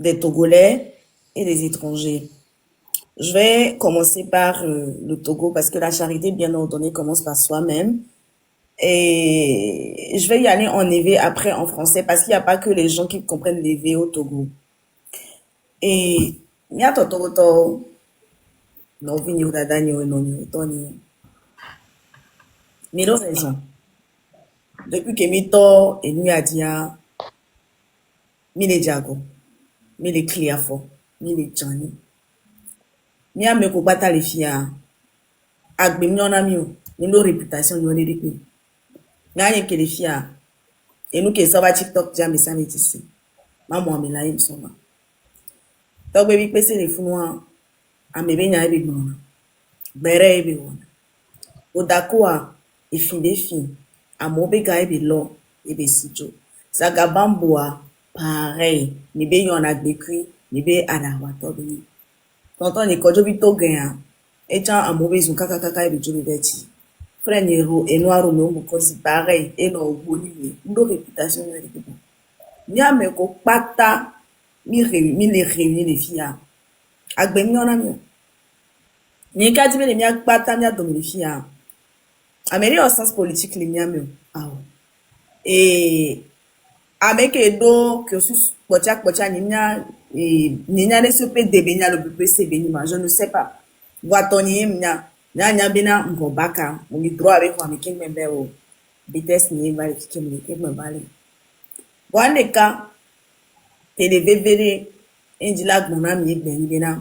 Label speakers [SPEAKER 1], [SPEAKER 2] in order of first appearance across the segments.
[SPEAKER 1] des Togolais et des étrangers. Je vais commencer par le Togo parce que la charité bien ordonnée commence par soi-même. Et je vais y aller en évé après en français parce qu'il n'y a pas que les gens qui comprennent l'évé au Togo. Et il y a Togo, non, vini ou dada ni ou non ni ou toni. Mais d'autres raisons. Depuis que Mito et lui a dit, mi le jago, mi le cliafo, mi le Johnny. Mi a me ko bata le fia. Agbe mi on a mi o. Ni lo réputation ni on est depuis. Gagne que les fia. Et nous qui sommes TikTok, jamais ça ici. Maman me la im soma. Donc baby pese le funwa. Amebe nya ebe gbona. Bere ebe wona. Odakoa e fin de fin. Amobe ga ebe lo ebe sijo. Sagabamboa pareil. Ni be yon agbekui, ni be adawa to beni. Tonton ni kojo bi to gen. Et chan amobe zun kaka ebe jobe beti. Frère Nero et noir au même cause pareil et non boni ndo réputation de l'équipe. Nya me ko pata mi les réunir les filles. Agbe mi on a mi. Ni ka di me le mi pata mi a domi les filles. Amérique au sens politique les mi a mi. Ah. Et avec do cursus pocha ni nya ne se peut débenya le plus c'est béni je ne sais pas. Watoni nya nya bina ngobaka mu droit avec moi qui me be o bites ni bali qui me bali wande ka télé vevere enjila gbona mi gbe ni bina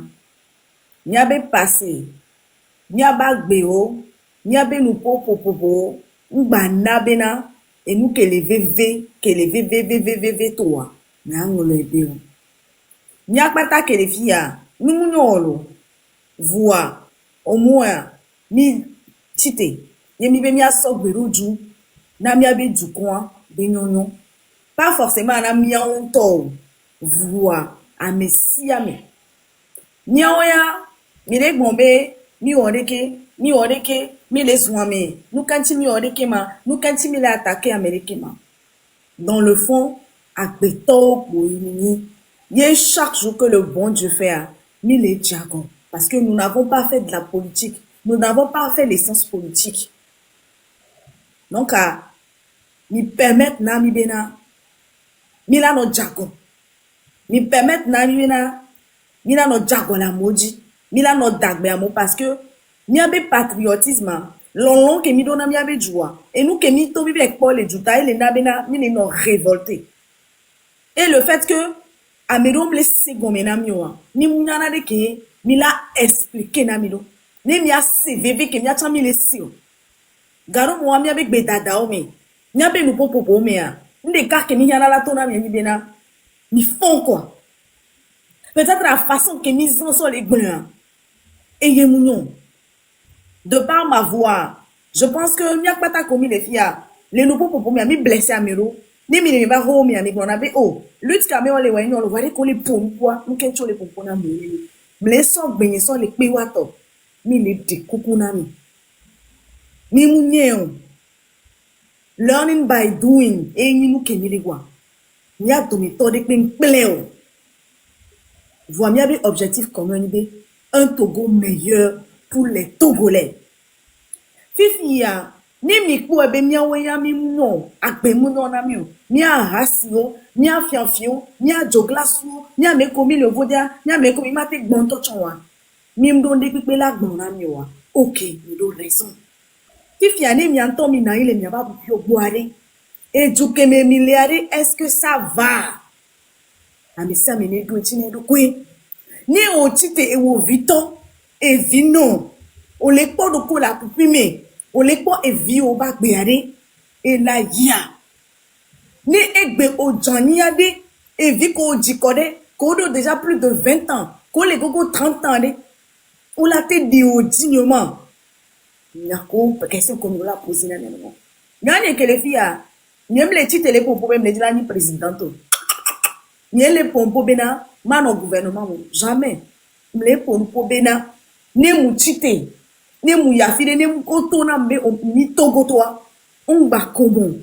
[SPEAKER 1] nya be passé nya ba gbe o nya be nu popo ngba na bina et nous que les vv toi nya ngolo ebe o nya pata que les filles nous nyolo voix au moins mi chite yemi be mi aso gberuju na mi abi dukwa be nyonyo pas forcément na mi onto voix a messia me nyaoya mi le gbonbe mi oreke mi les ouame nous kanti mi oreke ma nous kanti mi la attaquer américain ma dans le fond agbeto boyini ye chaque jour que le bon Dieu fait mi les diagon parce que nous n'avons pas fait de la politique. Nous n'avons pas fait l'essence politique. Donc, mi permettre na mi bena, mi la no jago. Mi permettre na mi bena, mi la no jago la moji, mi la no dagbe amo parce que mi abe patriotisme, l'on que mi donna mi abe joie. Et nous que mi to vive avec Paul et Juta et les na bena, mi les no révolté. Et le fait que Amérom les segomena miwa, ni mnyana de ke mi la expliqué na mi do. Ne mi a CVV que mi a chami les sio. Garo mo mi avec bedada o me. Ni abe nu popo me a. Nde ka ke mi yana la tona mi bena. Ni font quoi. Peut-être la façon que mi en sont les gben. Et ye mounion. De par ma voix, je pense que mi a pas ta commis les filles. Les nou popo me a mi blessé à miro. Ni mi ne va ho mi a mi gbona be o. Lutte ka me on le wa ni on le va ko le pompoa. Mu kencho le pompona mi. Mle so gbenye so le pe wato. Mi le de kukunami. Mi munye learning by doing. E ni nou kemi le wa. Mi a domi to de pen pleo. Voix mi a be objectif commun be. Un Togo meilleur pour les Togolais. Fifi ya. Ni mi ku ebe mi awe ya mi muno. Akbe muno na mi o. Mi a rasio. Mi a fianfio. Mi a joglasu. Mi a me komi le vodia. Mi a me komi mate gbonto chonwa. Mi mdonde pipe la gbona mi wa. Ok, mi do raison. Fifi ya ni mi anto mi na ile mi aba yo boare. E juke me miliare, est-ce que ça va? Ami sa me ne do chine do kwe. Ni o chite e wo vito e vino. O le po do ko la pupime. O le po e vi o ba gbeare e la ya. Ni egbe o jani ade e vi ko jikode ko do déjà plus de 20 ans. Ko le gogo 30 ans de. O la te di o dignement. Nyako question comme la poser na non. Nyane que les filles nyem le ti tele pompo même le di la ni présidente. Nye le pompo bena mano gouvernement jamais. Le pompo bena ne mu chite ne mu yafide ne mu koto na mbe ni Togo toi. On ba comment?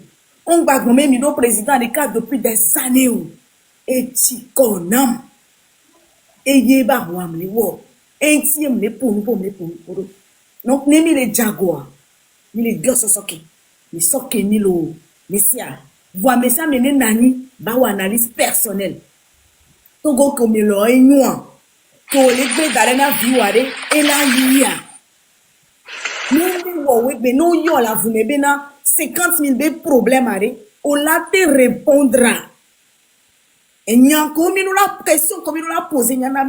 [SPEAKER 1] On va gommer mi do président de cadre depuis des années. Et ti konam. Et yeba wam le wo. Et tiem le pour nous. Donc, nemi les jaguars. Ni les gars soke. Ni soke ni lo. Messia. Voix messa mene nani. Ba ou analyse personnelle. Togo comme le réunion. To le gbe darena viware. Et la lia. Nous, mais non, yo la vous n'avez pas 50 000 problèmes à on la te répondra. Et n'y a comme nous la question, comme nous la posé, n'y a pas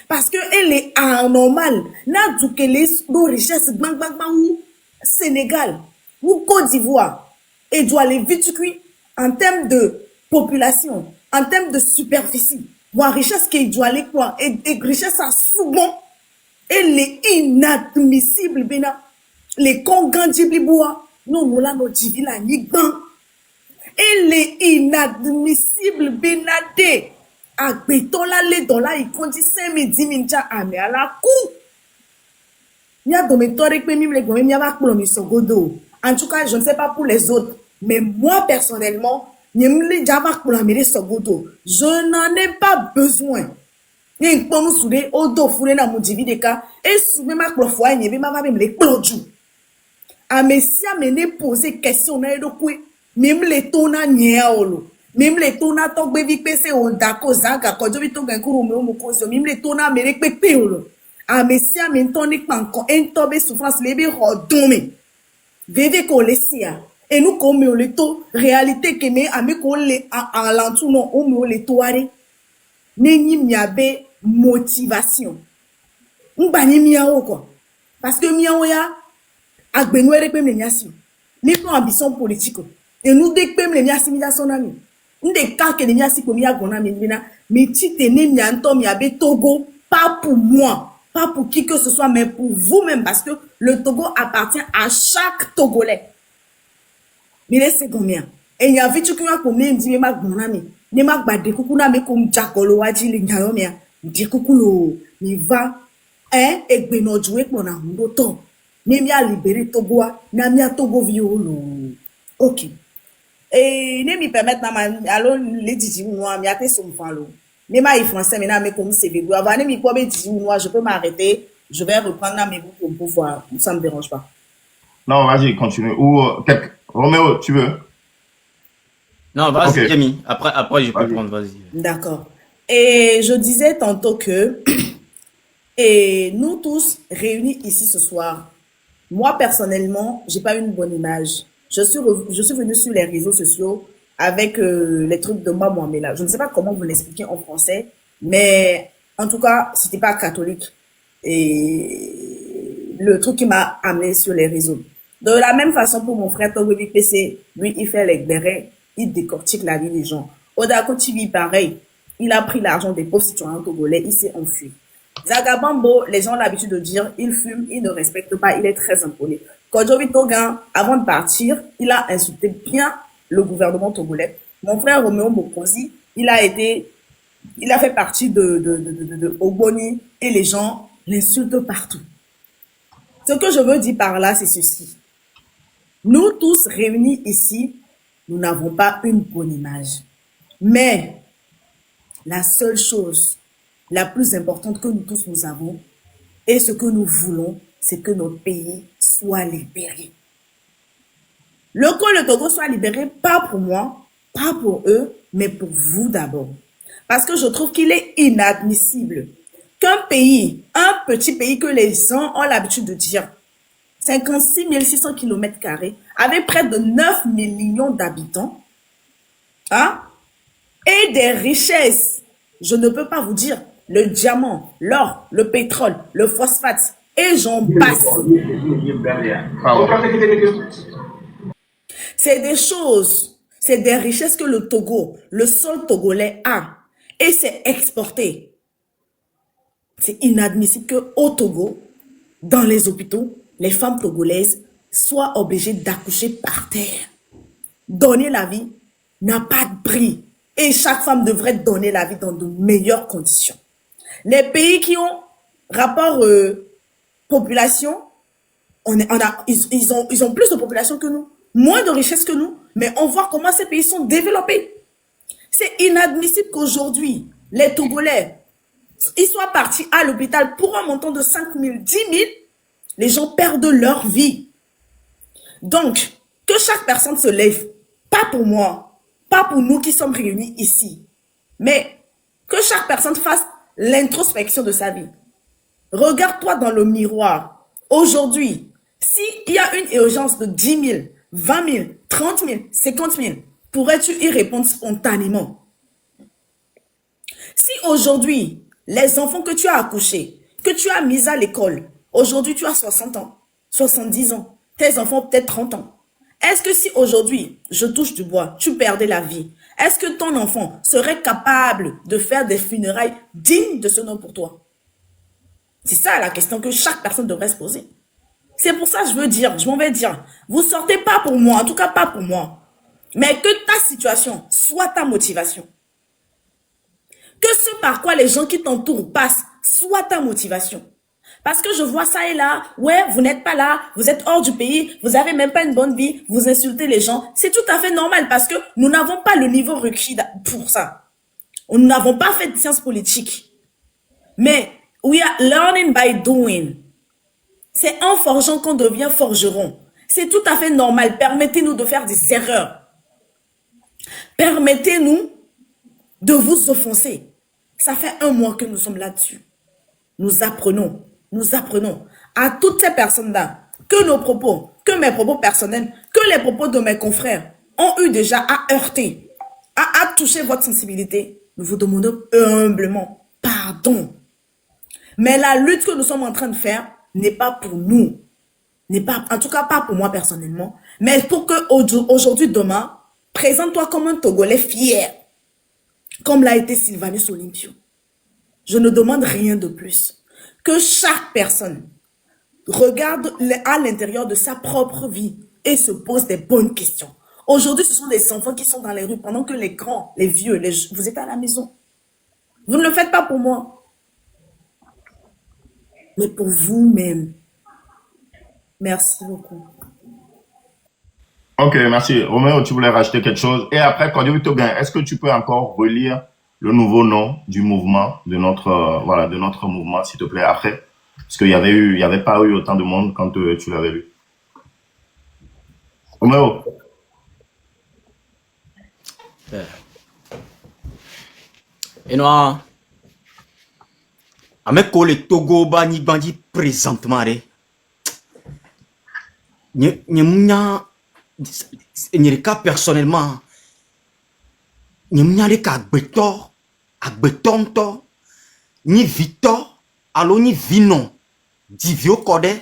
[SPEAKER 1] parce que elle est anormale. N'a du que les richesses, bang, ou Sénégal, ou Côte d'Ivoire, et doit aller vite cuit en termes de population, en termes de superficie, voire richesse qui doit aller quoi, et richesse à souvent. Elle est inadmissible, bena. Les congandibli bois, non, nous la nos divila ni ban. Elle est inadmissible, benade. A béton la le dans la, il compte 5 000, 10 000 ja ame à la coup. Nia dométorek pe mime le gomé, nia va pour le misogodo. En tout cas, je ne sais pas pour les autres, mais moi personnellement, nia me java pour la mire sogodo. Je n'en ai pas besoin. Ni nkponu sude odo fure na mujivi deka et soube ma klofwa nyebe ma va me le klodju. A mesia mene poser question na edo kwe meme le tona nyea olo. Meme le tona tok bevi pese o dako zanga kojo bi to gankuru me o mukoso meme le tona mere pepe olo. A mesia men toni panko entobe souffrance lebe rodome. Veve ko lesia. Et nous comme le to réalité que me ame ko le en l'entour non o me le toare. Nenyi miabe motivation. Mbani miao quoi. Parce que miao ya agbenwere pe meniasi. Ni pour ambition politique. Et nous dès que meniasi mi son ami. Nde ka que meniasi ko mi agona mi bina, mi tite ne mi anto miabe Togo pas pour moi, pas pour qui que ce soit mais pour vous-même parce que le Togo appartient à chaque Togolais. Mi laisse combien? Et il y a vite que moi pour me dire ma bonami. Ne ma gbade kuku na me kom jakolo waji le nyayo mea di kuku lo mi va egbe no juwe po na ngoto ne mi a libéré Togo na mi a Togo violo. OK. Et ne mi permettre na ma allo le didi moi mi a te son falo ne ma français mais na me comme CV avant ne mi ko be didi moi je peux m'arrêter, je vais reprendre mes bouts pour pouvoir, ça me dérange pas.
[SPEAKER 2] Non, vas-y, continue. Ou Roméo, tu veux?
[SPEAKER 3] Non, vas-y,
[SPEAKER 2] Ok.
[SPEAKER 3] Camille. Après, je peux
[SPEAKER 2] Vas-y.
[SPEAKER 3] prendre, vas-y.
[SPEAKER 1] D'accord. Et je disais tantôt que et nous tous réunis ici ce soir, moi personnellement, j'ai pas une bonne image. Je suis venue sur les réseaux sociaux avec les trucs de Mohamed là. Je ne sais pas comment vous l'expliquer en français, mais en tout cas, c'était pas catholique. Et le truc qui m'a amené sur les réseaux. De la même façon pour mon frère Togo PC, lui, il fait les bérets, il décortique la vie des gens. Odako TV, pareil. Il a pris l'argent des pauvres citoyens togolais, il s'est enfui. Zagabambo, les gens ont l'habitude de dire, il fume, il ne respecte pas, il est très impoli. Kodjovi Togan, avant de partir, il a insulté bien le gouvernement togolais. Mon frère Roméo Mokosi, il a fait partie de Ogboni et les gens l'insultent partout. Ce que je veux dire par là, c'est ceci. Nous tous réunis ici, nous n'avons pas une bonne image. Mais la seule chose la plus importante que nous tous nous avons et ce que nous voulons, c'est que notre pays soit libéré. Que le Togo soit libéré, pas pour moi, pas pour eux, mais pour vous d'abord. Parce que je trouve qu'il est inadmissible qu'un pays, un petit pays que les gens ont l'habitude de dire, 56 600 km², avec près de 9 millions d'habitants, hein, et des richesses, je ne peux pas vous dire, le diamant, l'or, le pétrole, le phosphate, et j'en passe. C'est des choses, c'est des richesses que le Togo, le sol togolais a, et c'est exporté. C'est inadmissible qu'au Togo, dans les hôpitaux, les femmes togolaises soient obligées d'accoucher par terre. Donner la vie n'a pas de prix. Et chaque femme devrait donner la vie dans de meilleures conditions. Les pays qui ont rapport population, ils ont plus de population que nous, moins de richesse que nous, mais on voit comment ces pays sont développés. C'est inadmissible qu'aujourd'hui, les Togolais, ils soient partis à l'hôpital pour un montant de 5 000, 10 000, les gens perdent leur vie. Donc, que chaque personne se lève, pas pour moi, pas pour nous qui sommes réunis ici, mais que chaque personne fasse l'introspection de sa vie. Regarde-toi dans le miroir. Aujourd'hui, s'il y a une urgence de 10 000, 20 000, 30 000, 50 000, pourrais-tu y répondre spontanément? Si aujourd'hui, les enfants que tu as accouchés, que tu as mis à l'école, aujourd'hui tu as 60 ans, 70 ans, tes enfants peut-être 30 ans. Est-ce que si aujourd'hui, je touche du bois, tu perdais la vie, est-ce que ton enfant serait capable de faire des funérailles dignes de ce nom pour toi? C'est ça la question que chaque personne devrait se poser. C'est pour ça que je m'en vais dire, vous sortez pas pour moi, en tout cas pas pour moi, mais que ta situation soit ta motivation. Que ce par quoi les gens qui t'entourent passent soit ta motivation. Parce que je vois ça et là, ouais, vous n'êtes pas là, vous êtes hors du pays, vous n'avez même pas une bonne vie, vous insultez les gens. C'est tout à fait normal parce que nous n'avons pas le niveau requis pour ça. Nous n'avons pas fait de sciences politiques. Mais we are learning by doing. C'est en forgeant qu'on devient forgeron. C'est tout à fait normal. Permettez-nous de faire des erreurs. Permettez-nous de vous offenser. Ça fait 1 mois que nous sommes là-dessus. Nous apprenons à toutes ces personnes-là que nos propos, que mes propos personnels, que les propos de mes confrères ont eu déjà à heurter, à toucher votre sensibilité. Nous vous demandons humblement pardon. Mais la lutte que nous sommes en train de faire n'est pas pour nous. N'est pas, en tout cas pas pour moi personnellement, mais pour que aujourd'hui, demain, présente-toi comme un Togolais fier, comme l'a été Sylvanus Olympio. Je ne demande rien de plus. Que chaque personne regarde à l'intérieur de sa propre vie et se pose des bonnes questions. Aujourd'hui, ce sont des enfants qui sont dans les rues pendant que les grands, les vieux, vous êtes à la maison. Vous ne le faites pas pour moi, mais pour vous-même. Merci beaucoup.
[SPEAKER 2] Ok, merci. Roméo, tu voulais rajouter quelque chose. Et après, Cordio Tobin, est-ce que tu peux encore relire le nouveau nom du mouvement, de notre mouvement, s'il te plaît, après? Parce qu'il y avait pas eu autant de monde quand tu l'avais lu. Roméo.
[SPEAKER 3] Et nous, avec le Togo bani bandi présentement, ni cas personnellement, ni cas agbetonto, ni Victor, alors ni Vinon, Divio Kode,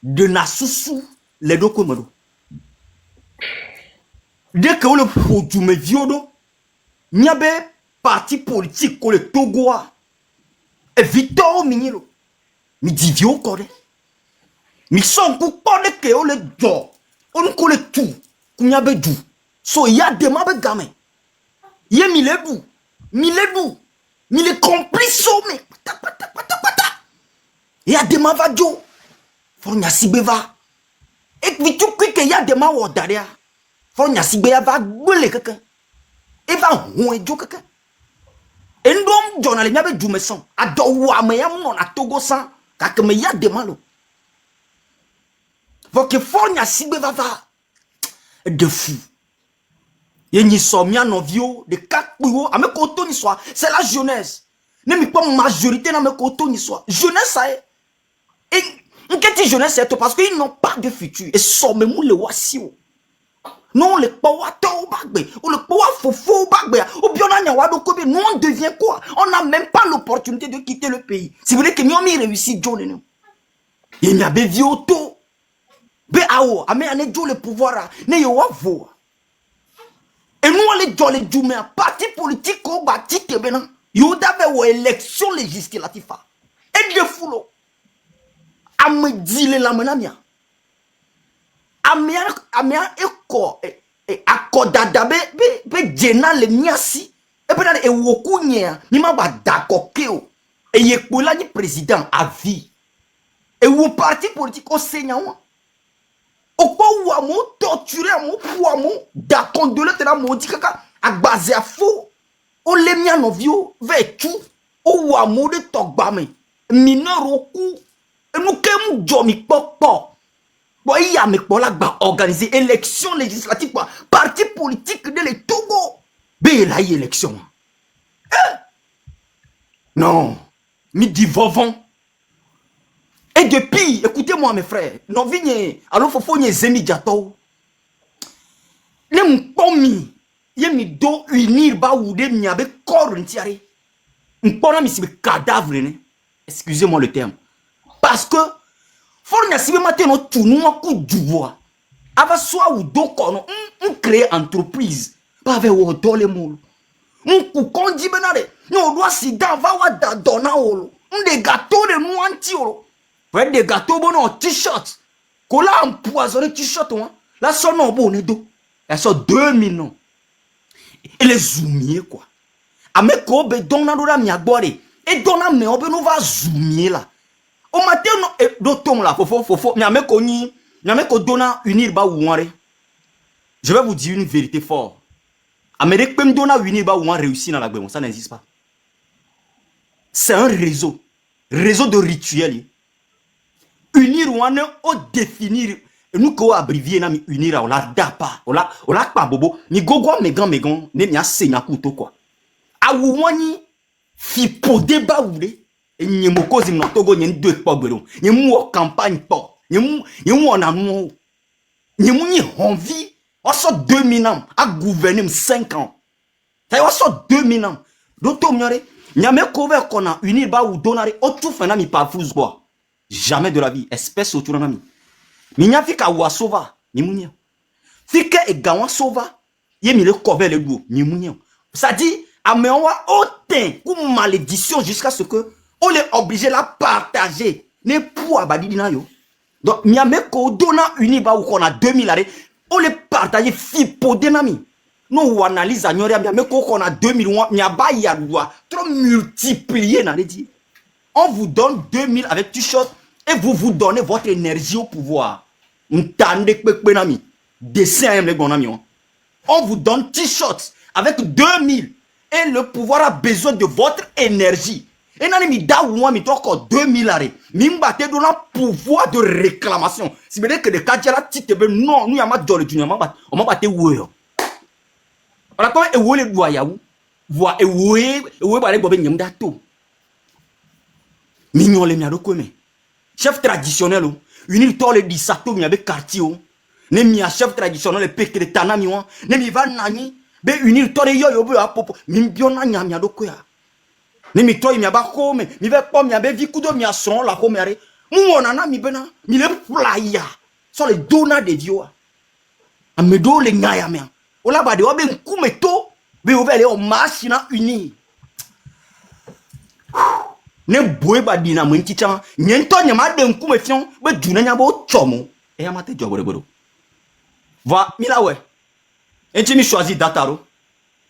[SPEAKER 3] de Nasusu, les deux comme dès que le produit me viodo, n'y a pas parti politique que le Togo et Victor Minilo, mi Divio Kode, mi son coup Kode que le do, on colle tout, n'y a pas du, so y a des mabes gamins, y a mi les complices, mais y a des mavajo, for n'y a si beva, et puis tout que y a des mawa derrière. Faut n'y a si bien va gueuler quelqu'un. Et va ouer jo quelqu'un. Et nous, journal n'y avait du maison. A doua me yam mon a Togo sans. Car que me y a des malo. Faut que faut n'y a si bien va de fou. Y'a ni somia non vieux de quatre pouillots à mes côtés ni soit. C'est la jeunesse. Ne mi pas majorité dans mes côtés ni soit. Jeunesse ça est. Et qu'est-ce que jeunesse c'est parce qu'ils n'ont pas de futur. Et somme mou le wasio. Non, le powa to bagbe, ou le powa fofo bagbe, ou bien on a wado kobe, nous on devient quoi? On n'a même pas l'opportunité de quitter le pays. Si vous voulez que nous on réussit, John, il y a des vieux auto. Be awo, ame ane jo le pouvoir, ne yo wavo. Et nous on les jo les jume, parti politique au bâti kebena, yo d'ave ou élection législative. Et de foulo. Ame dile la menamia. Amia eko akodada be jena le miasi e pe na e woku nya ni ma ba dakokeo e yekola ni président à vie e wo parti politique o senya wa o ko wa mo torturer mo pour mo da condole te na mo di kaka agbaze afo o le mia no vio ve tu ou amour de togbame mineur au cou et nous kem jomi popo bon il y a mes pola ba organiser élection législative quoi parti politique de le Togo be la élection non mi dit vovon et depuis écoutez-moi mes frères non vigne alors faut nye zemi jato les mpomi yemi do unir ba oude mi abe corps ntiare mpona mi sibe cadavre ne excusez-moi le terme parce que faut n'y sibe maté no tunu ku duwa ava soit ou do kono on crée entreprise pas avec o dole molo on ku kondi benare no doit si da va wa da dona olo on des gâteaux de nous anti olo ouais des gâteaux bon en t-shirt kola empoisonné t-shirt hein la son no bon do elle sort 2000 non et les zoomier quoi ameko be donna do la mi agbore et donna me obe no va zoomier là au matin no e do tom là fofo mi ameko ni mi ameko donna unir ba ouare je vais vous dire une vérité fort Amérique peut me donner unir ba ouan réussi dans la guerre ça n'existe pas c'est un réseau de rituels unir ouan au définir nous ko abbrévier na mi unir on la dapa on la pa bobo ni gogo megan ne mi asenya kuto quoi awuwani fi podé ba oulé et nyemoko zim no togo nyen deux pogbero nyemu o campagne po nyemu na no nyemu ni envie on sort 2000 ans à gouverner 5 ans ça on sort 2000 ans donc to miore nyame ko ver qu'on a unir ba ou donare o tout fena mi pa fous quoi jamais de la vie espèce autour na mi minya fika wa sova ni munya fika e gawa sova ye mi le cover le duo ni munya ça dit amewa autant comme malédiction jusqu'à ce que on est obligé la partager ne pour abadi na yo donc miame ko dona uni ba ou qu'on a 2000 arrêt on les partager fipo denami nous analyse agnore miame ko qu'on a 2000 miaba ya doit trop multiplier na dit on vous donne 2000 avec t-shirt et vous donnez votre énergie au pouvoir. On vous donne t-shirt avec 2000 et le pouvoir a besoin de votre énergie. Et nan mi da ou mi toko 2000 arrêt. Mi mbate do na pouvoir de réclamation. Si bien que de kadjala titebe non, nous yama dole du nyama on m'a baté wo. On a pas e wo le doya ya ou. Voix e wo ba le bobe nyam da to. Mignon le miado kome. Chef traditionnel o. Unil to le disato mi avec quartier o. Ne mi a chef traditionnel le peke de tanami o. Ne mi va nani. Be unil to le yo be apopo. Mi biona nya miado ko ya. Ne mi to mi aba ko me. Mi ve po mi abe vi kudo mi a son la ko me are. Mu onana mi bena. Mi le playa. So le dona de Dieu. A me do le ngaya me. O la ba de o be nkume to. Be o vele o machina uni. Ne boy ba dina mo nticha nyento nyama de nkume fion be duna nya bo chomo e ya mate jobo rebodo va mila we enti mi choisi dataro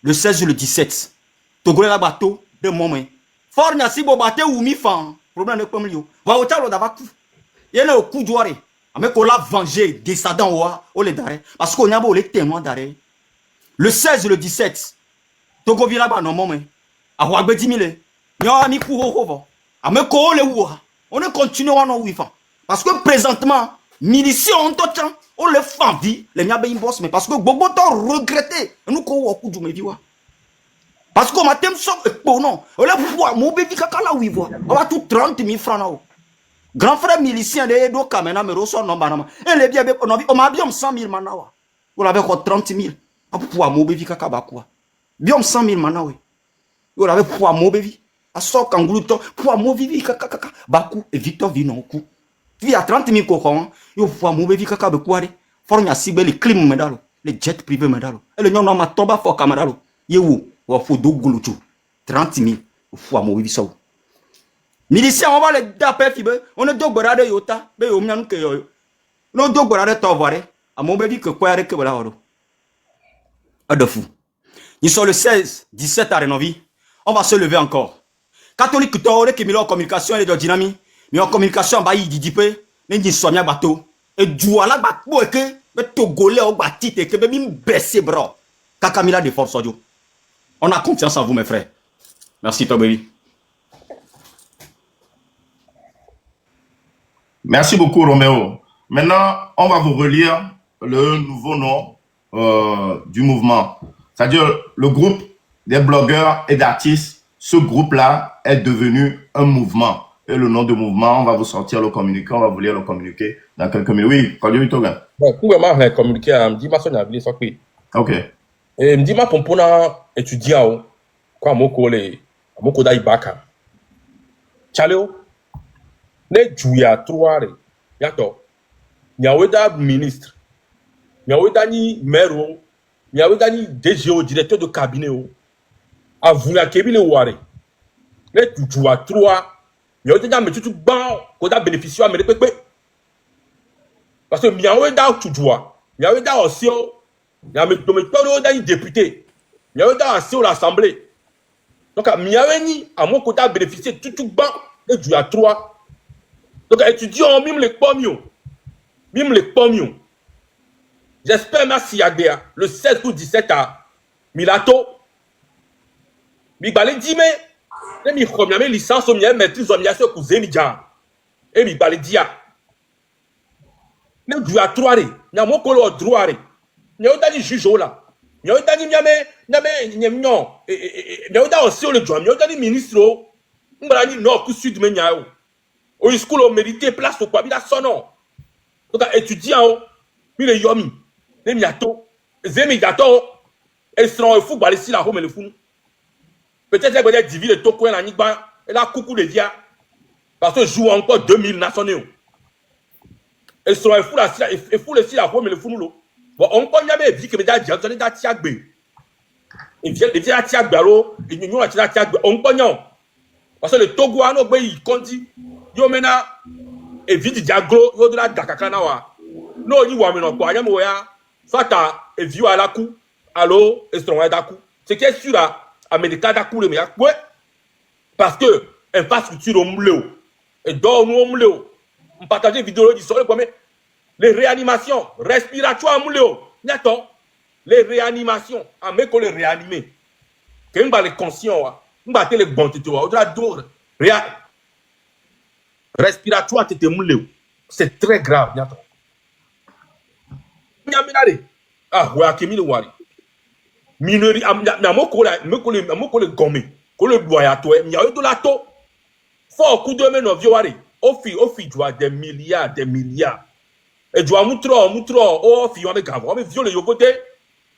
[SPEAKER 3] le 16 ou le 17 togole la bateau de moment for nya si bo bate ou mi fan problème ne pom lio va o talo dava ku yele o ku joare ame ko la venger descendant o le dare parce que nya bo le témoin dare le 16 le 17 togo vila ba no moment a wa gbe 10 000 nya mi ku ho on est continué à nous vivre. Parce que présentement, miliciens ont tout temps, on les fait vie, les miens ben boss, mais parce que beaucoup ont regretté. Nous qu'on coup du médiwa. Parce qu'on m'a tellement pour non, on les voit, mon bébé kaka là où il voit. On va tout 30 000 francs là. Grand frère milicien de do kamena me reçoit non banama. Et les bien on m'a bien 100 000 manawa. On avait quoi 30 000. Pour mon bébé kaka ba quoi. Bien 100 000 manawa. On avait pour mon bébé. A so kangulu to pour mo vivi kaka baku et Victor vino ku vi a 30 000 kokon yo pour mo vivi kaka be kware fornya sibe le clim medalo le jet privé medalo et le nyono ma toba fo camaralo yewu wa fo do gulutu 30 000 pour mo vivi so milicien on va le daper fibe on est do gorade yota be yo myanu ke yo no do gorade to vore a mo vivi que kware ke bala horo de fou ils sont le 16 17 à Renovi on va se lever encore. Catholique tore qui en communication et de dynamique mais en communication ba yi didipe ne nyi somia bateau et douala ba bo ke be togolais o ba tite ke be mi baisser bras kakamila de force audio on a confiance en vous mes frères merci toi baby
[SPEAKER 2] Merci beaucoup, Roméo. Maintenant, on va vous relire le nouveau nom du mouvement. C'est-à-dire le groupe des blogueurs et d'artistes. Ce groupe-là est devenu un mouvement. Et le nom du mouvement, on va vous sortir le communiqué, on va vous lire le communiqué dans quelques minutes. Oui, quand tu Toga.
[SPEAKER 4] Bon, pour moi, j'ai communiqué à me dire, ma soeur n'a pas.
[SPEAKER 2] Ok.
[SPEAKER 4] Et me dit, ma pompona étudiant, quoi, mon collègue, mon collègue Ibaka. Chaleo, ne jouya trouare, yato. Nyaweda ministre, nyaweda ni maire, nyaweda ni DGO, directeur de cabinet, a voulu à Kébile Ouare. Ne jouya trouare, nyaweda me tout ban, qu'on a bénéficié à me répéter. Parce que nyaweda tu jouas, nyaweda aussi, nyaweda ni député, nyaweda aussi à l'Assemblée. Donc, miaweni, à mon côté, a bénéficié de tout ban, et du à 3. Donc, étudiants, même les pommes, même les pommes. J'espère, merci à Déa, le 16 ou 17 à Milato. Mi balé dit, mais, mi chom, mi licence, mi maîtrise, mi a ce cousin, mi jan. Et mi balé dia. Mais du à 3, mi a mon colo droit, mi a eu juge là. Mi a eu nyame, aussi le joie, mi a eu ministre, m'brani nord ou sud, mais nyao. Au school, on mérité place au quoi, il a son nom. Donc, étudiant, il est yomi, les miato, zemi gato, et seront au football ici, la home et le fou. Peut-être qu'il y a des divis de Toko et la Nigba, et là, coucou de dia, parce que je joue encore 2000 nationaux. Et seront au fou la et fou le la home et le fou. Bon, on connaît bien, vu que mes dates, j'en ai des tiagbe. Et vient des tiagbe, alors, et nous, on a des tiagbe, on connaît. Parce que le Togo, on a dit, yo mena, et vite diaglo, yo de la dakakana wa. No, y wa mena, quoi, y'a moya, fata, et vieux à la coup, allo, et son d'acoup. C'est qui est sûr, là, Américain d'acoup, le mea, ouais. Parce que, infrastructure au mouleo, et dans nous au mouleo, on partage des vidéos du sol, comme les réanimations respiratoires au mouleo, n'attends, les réanimations, à mes collègues réanimés. Que nous les conscients, nous battons les bons tétés, au-delà d'autres, respiratoire, c'est très grave. Ah, ouais, Kémy le Wari. Minerie, me gomme, le doigt à toi, il y a eu de la to. Fort coup de main, au fi, tu as des milliards. Et tu as moutro, oh, fi, on est grave, on est violé, au côté,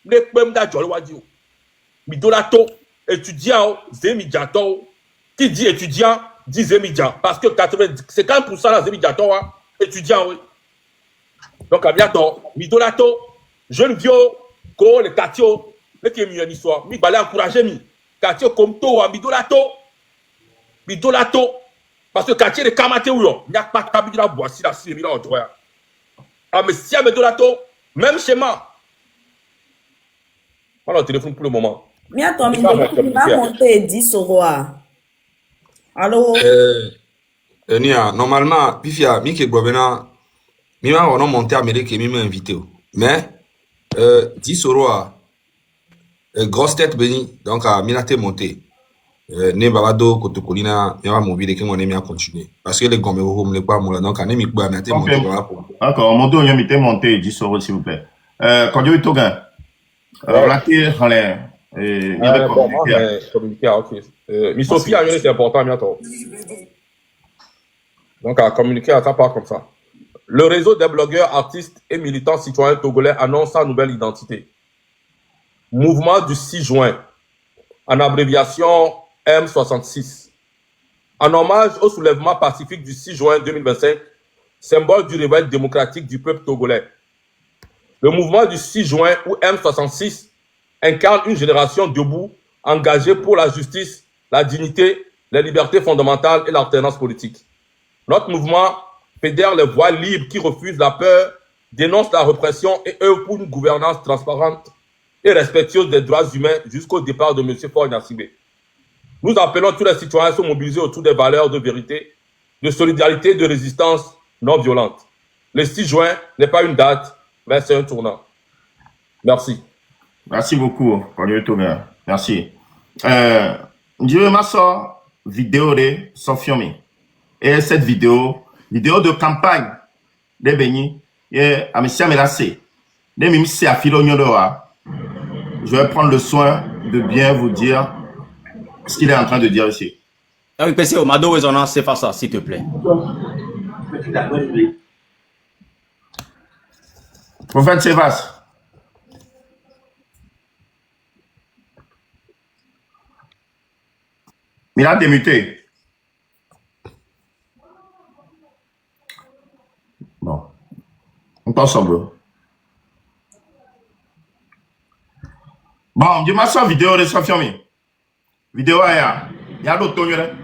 [SPEAKER 4] les pommes d'adjol, wadio. Midolato, étudiant, zemidiato, qui dit étudiant, dit zemidian, parce que 50% là, zemidiato, étudiant, oui. Donc, à bientôt, midolato, jeune vieux, ko, le katio, le qui est mieux l'histoire, mi balé encouragé, mi, katio comme toi, midolato, parce que katio de kamate ou yo, n'y a pas de tabi la boissy, la sirène, là, au ah, mais si à midolato, même schéma. Voilà le téléphone pour le moment.
[SPEAKER 1] Mais attends, il va monter 10 euros. Allô?
[SPEAKER 5] Nia, normalement, Pifia, Mike Bobena, Mima, on a monté à Amérique et Mima invité. Mais, 10 euros, grosse tête béni, donc à Minate monté. Ne babado, Kotokolina, Mima mobile, qui m'en est mis à continuer. Parce que les goméros, me les pas, donc à Nemi Minate monté.
[SPEAKER 2] D'accord, mon dos, on a monté 10 euros, s'il vous plaît. Quand tu es Toga,
[SPEAKER 4] communiqué, ok. Misopia, c'est important, bientôt. Donc, à communiquer, ça part comme ça. Le réseau des blogueurs, artistes et militants citoyens togolais annonce sa nouvelle identité. Mouvement du 6 juin, en abréviation M66. En hommage au soulèvement pacifique du 6 juin 2025, symbole du réveil démocratique du peuple togolais. Le mouvement du 6 juin, ou M66, incarne une génération debout, engagée pour la justice, la dignité, les libertés fondamentales et l'alternance politique. Notre mouvement fédère les voix libres qui refusent la peur, dénonce la répression et œuvre pour une gouvernance transparente et respectueuse des droits humains jusqu'au départ de M. Faure Gnassingbé. Nous appelons tous les citoyens à se mobiliser autour des valeurs de vérité, de solidarité et de résistance non violente. Le 6 juin n'est pas une date, mais c'est un tournant. Merci.
[SPEAKER 2] Merci beaucoup, Cornelius Toga. Merci. Je vais ma vidéo de Sofiomi. Et cette vidéo, vidéo de campagne de Béni, et à M. Melassé, de M. Afilo Nyodoa. Je vais prendre le soin de bien vous dire ce qu'il est en train de dire ici.
[SPEAKER 3] Oui, PC, Mado Résonance, c'est ça, s'il te plaît.
[SPEAKER 2] Prophète Sévas. Il a démuté. Bon. On passe ensemble. Bon, je m'en sors vidéo de sa famille. Vidéo ailleurs. Il y a d'autres tonnes.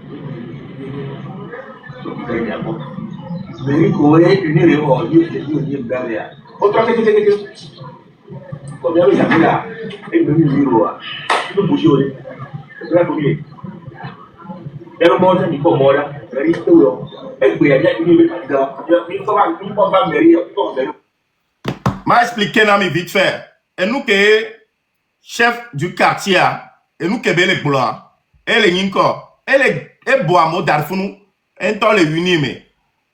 [SPEAKER 2] M'a expliqué vite fait. Et nous que chef du quartier, et nous que les blancs, et les ninko, et les boamo darfunu, et tous les unimés.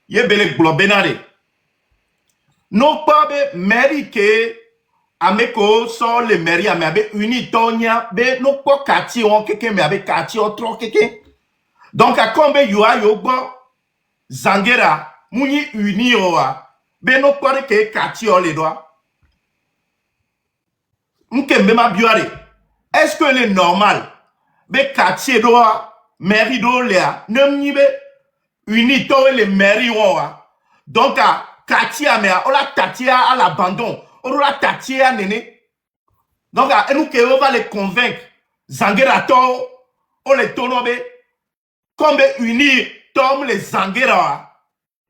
[SPEAKER 2] Ye bele blanc benade. Non pas be mairie que ameko sont les mairies mais avec uni tonya be non pas quartier on keke mais avec quartier on trop keke. Donc à combien yoa yobo zangera muni uni oa be non pas que quartier on les doigts. M'kembe ma biore. Est-ce que c'est normal be quartier doa mairie do lea nem ni be uni to les mairies oa. Donc à quartier mais on la tatia à l'abandon. On la tatie à néné. Donc, nous on va les convaincre. Zangera to, on les tonobe. Comme unis, tom les zangera.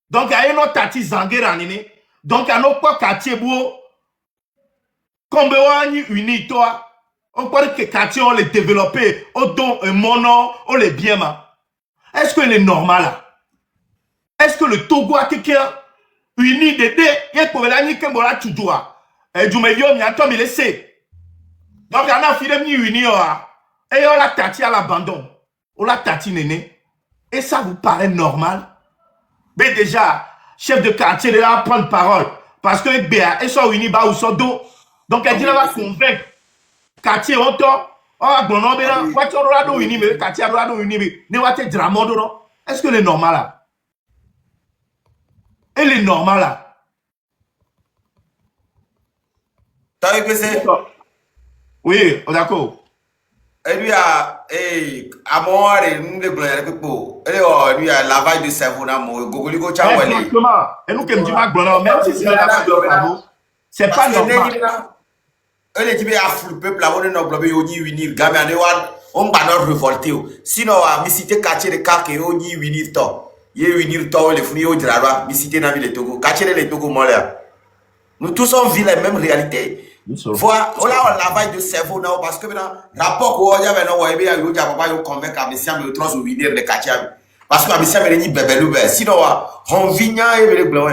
[SPEAKER 2] Donc, à nous tati zangera néné. Donc, à nous pas quartier beau. Comme on y unis toi. On peut que quartier on les développer. On donne un mono, on les bien ma. Est-ce que c'est normal? Est-ce que le Togo a quelqu'un uni de deux? Il pour la ni kembola tudua. Et du meilleur, il y a un il essaie. Donc, il y a un film ni uni, et on l'a tati à l'abandon. On l'a tati néné. Et ça vous paraît normal? Mais déjà, chef de quartier, il va prendre parole. Parce que les BA, ils sont unis, ou sont dos. Donc, elle dit, elle va convaincre. Quartier, on tort. Oh, bon, non, mais là, voiture, on doit uni, mais quartier, on doit uni, mais ne va te dramo, non? Est-ce que c'est normal là? Elle est normale là? Oui, d'accord.
[SPEAKER 6] Et lui à moi, nous les blancs, et lui à lavage de cerveau, Gogoligo Chawale.
[SPEAKER 2] Exactement. Et nous, comme tu m'as dit, même si c'est un lavage de cerveau, c'est pas normal.
[SPEAKER 6] Elle est dit à full peuple, la bonne noble, on y unir, gamin, on va pas révolter. Sinon, à visiter quartier de Kake, on y unir toi. Y unir toi, les fouilles au draba, visiter Navi les Togo, quartier les Togo Mola. Nous tous on vit la même réalité. Voilà, on a un lavage de cerveau non parce que maintenant rapport où il y avait non ouais bien il y a pas convaincre à monsieur me trans ou venir de quartier parce que à monsieur me dit bébé bébé sinon on vigna et le blanc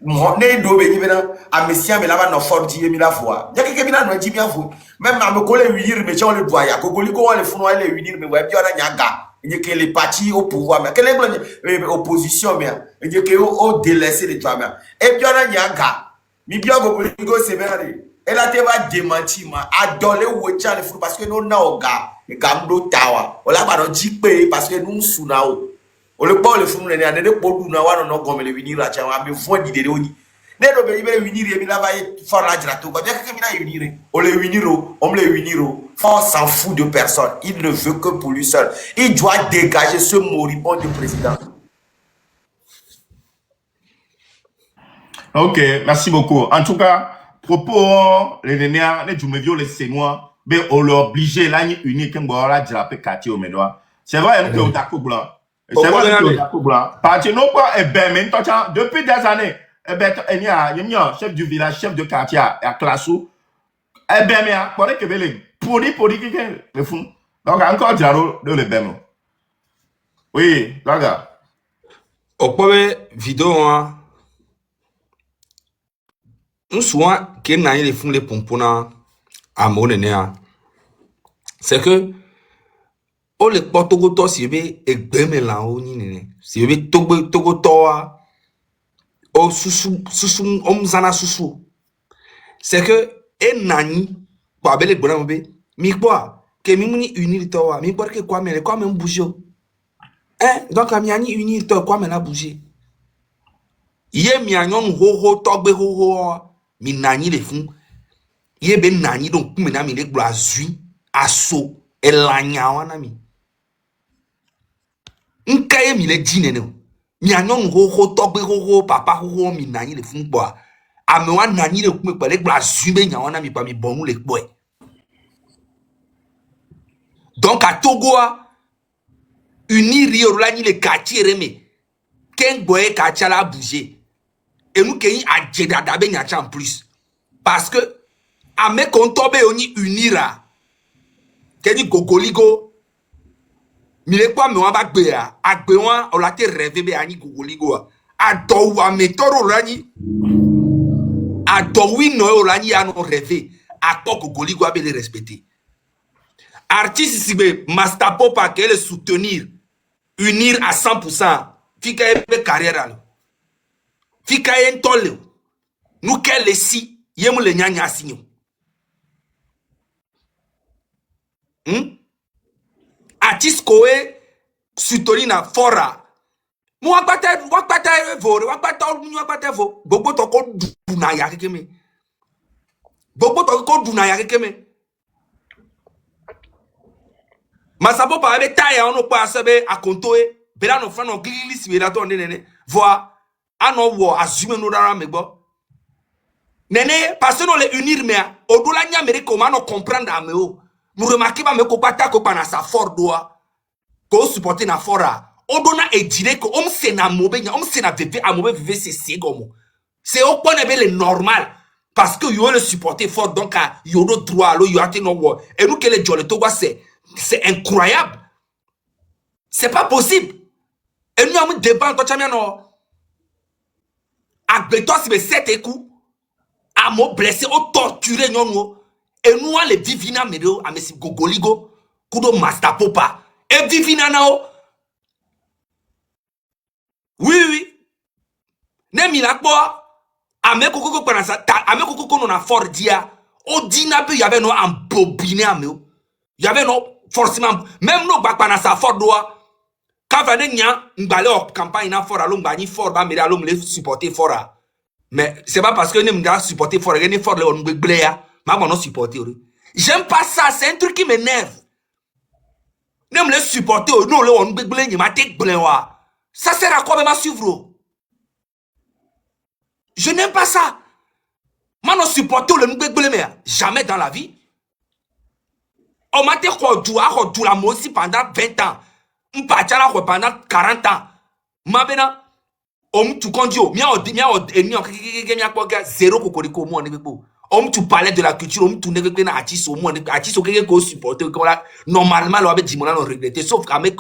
[SPEAKER 6] mon né do be maintenant à monsieur me là non fort dit mi la fois il y a quelqu'un qui n'a dit bien vous même à me coller venir mais on le doit ya kogoli ko le funu le venir mais ouais bien on nyaga il que les partis au pouvoir mais quelle est opposition mais il que au délaisser les toi mais et bien on nyaga mi bien kogoli ko c'est bien. Elle a été démenti, adolé ou etcha le fou parce que nous n'avons pas de gamdo tawa. On l'a pas dit parce que nous sommes là. On le parle le fou nous n'est pas de pour nous n'avoir non comme le venir là. Mais faut dire de oni. Ne le be venir il va faire la drato. Bien que mina venir. On le venir on le venir. On s'en fout de personne. Il ne veut que pour lui seul. Il doit dégager ce moribond de président.
[SPEAKER 2] Ok, merci beaucoup. En tout cas, propos les nénéas, les Djoumevio, les Sénois, ben on l'oblige là ni unique qu'on va la dire quartier au médois. C'est vrai que on t'a blanc. C'est vrai que on t'a blanc. Parce que non pas et ben mais depuis des années, et ben il y a chef du village, chef de quartier à Classou. Et ben mais pour que les poli qui le font. Donc encore Jaro de le ben. Oui, regarde.
[SPEAKER 5] Au premier vidéo nous souvent que n'a les font les pompons à mon c'est que O le kpɔ togotɔ si be egbemelãwo nyi nene. Si be togotɔa o susu o mzana susu. C'est que e nani kpɔ abe le gbɔna mo be mi kpɔa ke mi muni unir tɔwa mi kpɔ ke Kwame bouger. Donc mi ani unir tɔ Kwame la bouger. Ye mi anyɔnu xoxo tɔgbe xoxo mi nani le fun. Ye be nani donc kume na mi le gblɔ azui aso elanya wana mi. Nkaye mi le djinene. Mi anyɔnu xoxo tɔgbe xoxo papa xoxo mi nani le fun kpɔa. Ame wa nani le kume kpɔ le gblɔ azui be nya wana mi pa mi bɔnu le kpɔe. Donc à Togoa unir yola ni le quartier reme. Ken boye quartier la bouger. Et nous qui a djeda be nya en plus. Parce que ame kontobe oni unira. Keni gogoligo mi le kwa me wa ba gbe a agbe wan o la te rêver be ani gogoligo a do wa me toro rani a do wi no o la ni a no rêver a to gogoligo a be le respecter. Artiste sibe Master Popa que le soutenir unir à 100% fika e carrière alo fika e ntole nous quel le si yemu le nyanya sinyo artiste koe soutenir na fora mu wakpata vore wakpata vo gbogbo to ko du na ya kekeme gbogbo to ko du na ya kekeme Masabo pa abe taya ono pa asebe akontoe bela no fa no gilili si bela to nene voa ano wo azume no dara megbo nene parce no le unir me odola nya America ma no comprendre ame o nous remarquer ba me ko pata ko pa na sa fort doa ko supporter na fora odona e dire ko om se na mobe nya om se na veve amobe veve se segomo c'est au point de le normal parce que yo le supporter fort donc yo do droit lo yo ate no wo et nous que le jole to wa c'est incroyable. C'est pas possible. Et nous avons débat en chamiano. Agbeto si be 7 coups. A mo blessé au torturé nous. Et nous les vivina medo a mesi gogoligo kudo Master Popa. Et vivina nao. Oui. Ne mi la kwa. Ame koko kwa nasa ame koko no na fordia. O dina pe y avait no embobiné ameo. Y avait no forcément même no bakpa na sa fort doa quand va nya ngbalé en campagne na fort along bani fort ba me along le supporter fort mais c'est pas parce que ne me supporter fort ne fort le on gbléa ma non supporter j'aime pas ça c'est un truc qui m'énerve ne me le supporter non le on gbléa ni ma te gbléwa ça sert à quoi même à suivre je n'aime pas ça ma non supporter le gbléa mais jamais dans la vie. On m'a dit qu'on la moi aussi pendant 20 ans. On m'a dit pendant 40 ans. Ma bena, on tu condio, zéro kokoriko moi on tu parlais de la culture, on tu ne na artiste au moins artiste au ko supporter normalement lo abe dimona no regretter sauf qu'avec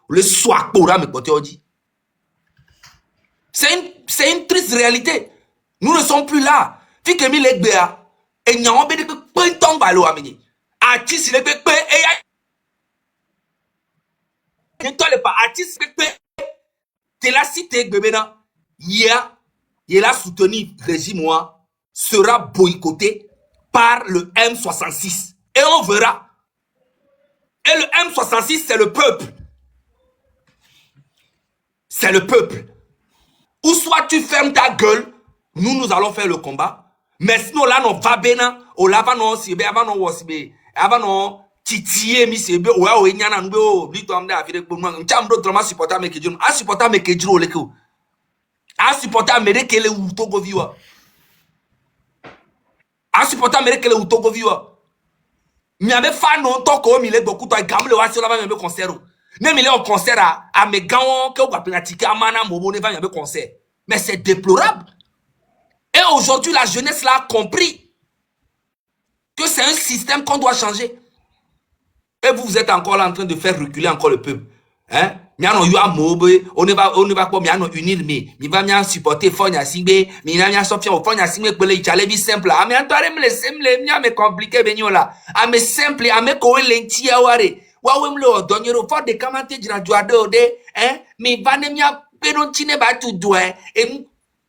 [SPEAKER 5] le soir pour me côté odi. C'est une triste réalité. Nous ne sommes plus là. Fike mi legbea et nyawo be de penton balo ameni. Artiste le pepe et toi le pas artiste pepe t'es la cité gbebena il a soutenu régime moi sera boycotté par le M66 et on verra et le M66 c'est le peuple ou soit tu fermes ta gueule nous allons faire le combat mais sinon là non va bena o lava non sibe ava non wosibe ava non titiye mi sebe o ya o nyana nbe o lito amde afire gbonu nchamdo drama supporter mekejiro a supporter mekejiro oleke a supporter merekele utogo viwa a supporter merekele utogo viwa mi ame fan non to ko mi le gboku to gamle wa si lava mi be concert ne mi le en concert a me ganwo ke o gba pratique amana mobo ne va mi be concert mais c'est déplorable. Et aujourd'hui, la jeunesse l'a compris que c'est un système qu'on doit changer. Et vous êtes encore là en train de faire reculer encore le peuple. Hein? On ne va pas unir, mais il va supporter Fonya Singbe, mais il va sortir au Fonya Singbe pour les chalebi simple. Ah, mais Antoine, me compliqué, beniola. Ah, mais simple, ah, mais quoi l'entier aware. Wa wemle o donyero for de kamante jira juado de mi vanemia penotine ba tu doe e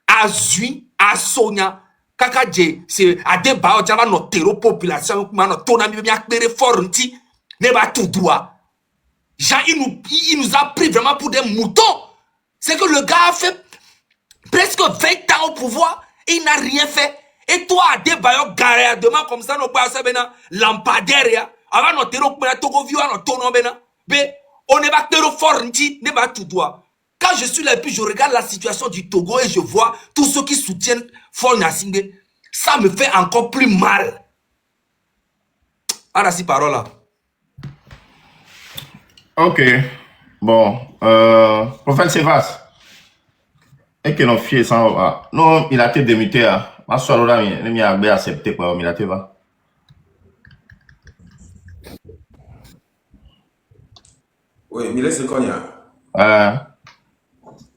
[SPEAKER 5] azui asonya kaka je se ade ba o java no tero population kuma no tona mi akpere fornti ne ba tu doa. Jean, il nous a pris vraiment pour des moutons. C'est que le gars a fait presque 20 ans au pouvoir et il n'a rien fait. Et toi, à des bailleurs garés demain comme ça, nous passons maintenant lampadaire. Avant notre terreau, Togo view, notre tono bena. On est pas terreau fornti, n'est pas tout droit. Quand je suis là et puis je regarde la situation du Togo et je vois tous ceux qui soutiennent Fort Nassingbe, ça me fait encore plus mal. Alors, ces paroles-là.
[SPEAKER 2] Ok. Bon. Prophète Sévas. Et que nos filles sont. Non, il a été démuté. Ma soeur, il a accepté quoi. Il a été va.
[SPEAKER 6] Oui, mais laisse qu'on y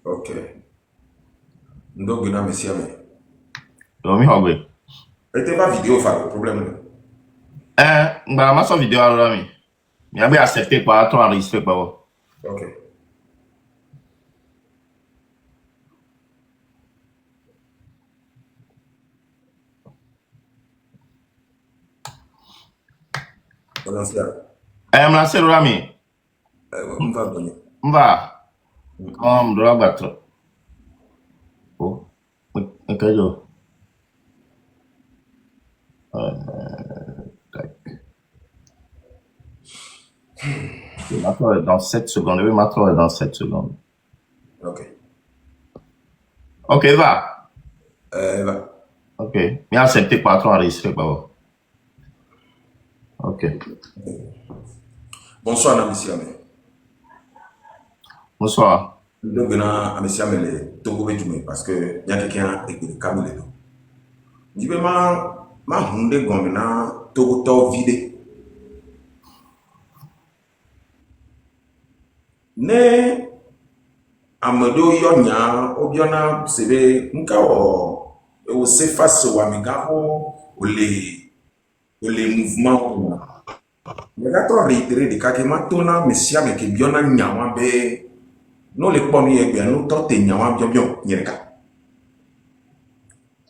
[SPEAKER 6] Ok. Donc, il a monsieur.
[SPEAKER 2] Donc, il a oublié.
[SPEAKER 6] Et t'es pas vidéo, faire le problème.
[SPEAKER 2] Ma soeur vidéo alors, il a accepté quoi. Toi, enregistré quoi.
[SPEAKER 6] Ok. On va
[SPEAKER 2] c'est Rami.
[SPEAKER 6] on va donner.
[SPEAKER 2] Va. Comme doit battre. Oh. Ok, yo. Maintenant, dans 7 secondes. Oui, maintenant, dans 7 secondes.
[SPEAKER 6] Ok.
[SPEAKER 2] Ok, va.
[SPEAKER 6] Va.
[SPEAKER 2] Ok. Mais accepté pas trop enregistré quoi. Ok.
[SPEAKER 6] Bonsoir, monsieur.
[SPEAKER 2] Bonsoir.
[SPEAKER 6] Donc, monsieur le Togo parce que il y a quelqu'un qui est comme le. Je vais ma hunde gomena Togo to vide. Ne amedo yonya obiona sebe nka o se face wa migabo o le mouvement mais là toi réitérer de kakema tona mesia me ke biona nyawa be no le pomi e bien no to te nyawa bio nyereka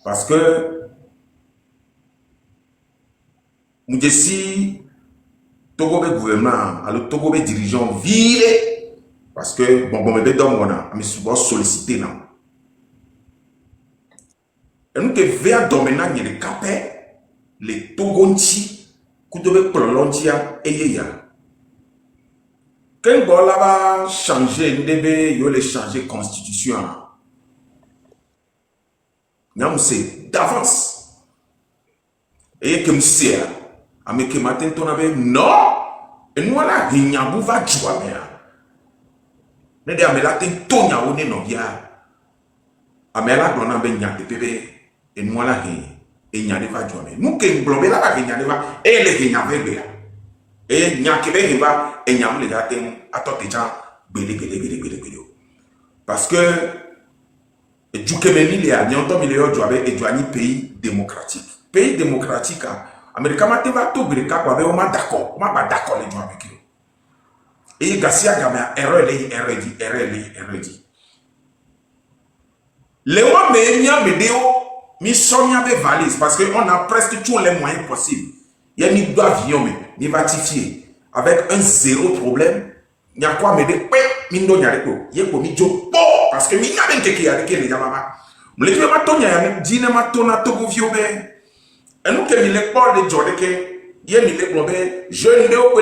[SPEAKER 6] parce que mujesi Togo be gouvernement alors Togo be dirigeant ville parce que bon me be dom wana me souvent solliciter non et nous que vea domena nyere kapé les Togonchi kutobe prolongia eyeya quand on va changer ndebe yo le changer constitution nyam c'est d'avance et comme c'est avec matin ton avait non et nous là hinyabu va jouer ne de amela ten tonya one no bia amela dona be nya pepe et nous là et nya de va jouer nous que blombe là va nya de va et le nya ve et nya ke be va et nya le gaten atote ja bele parce que du Kemeni il y a bientôt millions de joueurs et du pays démocratique Américain m'a va tout greka quoi ben on m'a d'accord les joueurs avec eux et Garcia Gamea erreur dit les gens me disent mi sonia be valise parce que on a presque tous les moyens possibles il y a ni d'avion ni vatifié avec un zéro problème il y a quoi me dire mi ndo nya reko ye ko mi jo parce que mi nya ben teke ya ke le jamama me le ma tonya ya dine ma tona Togo viobe et nous que mi le port de jode ke ye mi le globe jeune de ko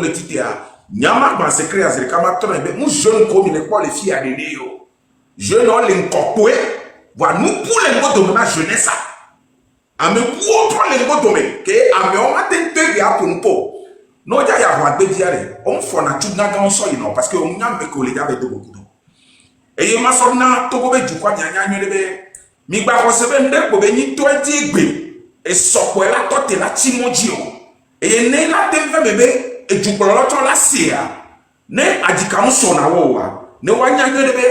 [SPEAKER 6] le tite a nyama ba secret azri kama tona be mu jeune ko mi le port le fi a de yo jeune on l'incorporé voilà nous pour les mots de la jeunesse a me pour les mots de que a me on a tenté ya pour nous non ya ya wa be diare on fo na tuna ga on so yi no parce que on nyam be ko le ya be to beaucoup et ye ma so na to go be ju kwa nya nya be mi gba ko se be nde ko be ni to ti egbe e so ko la to te la ti moji o e ne la te fe bebe e ju ko lo to la sia ne adika on so na wo wa ne wa nya nya be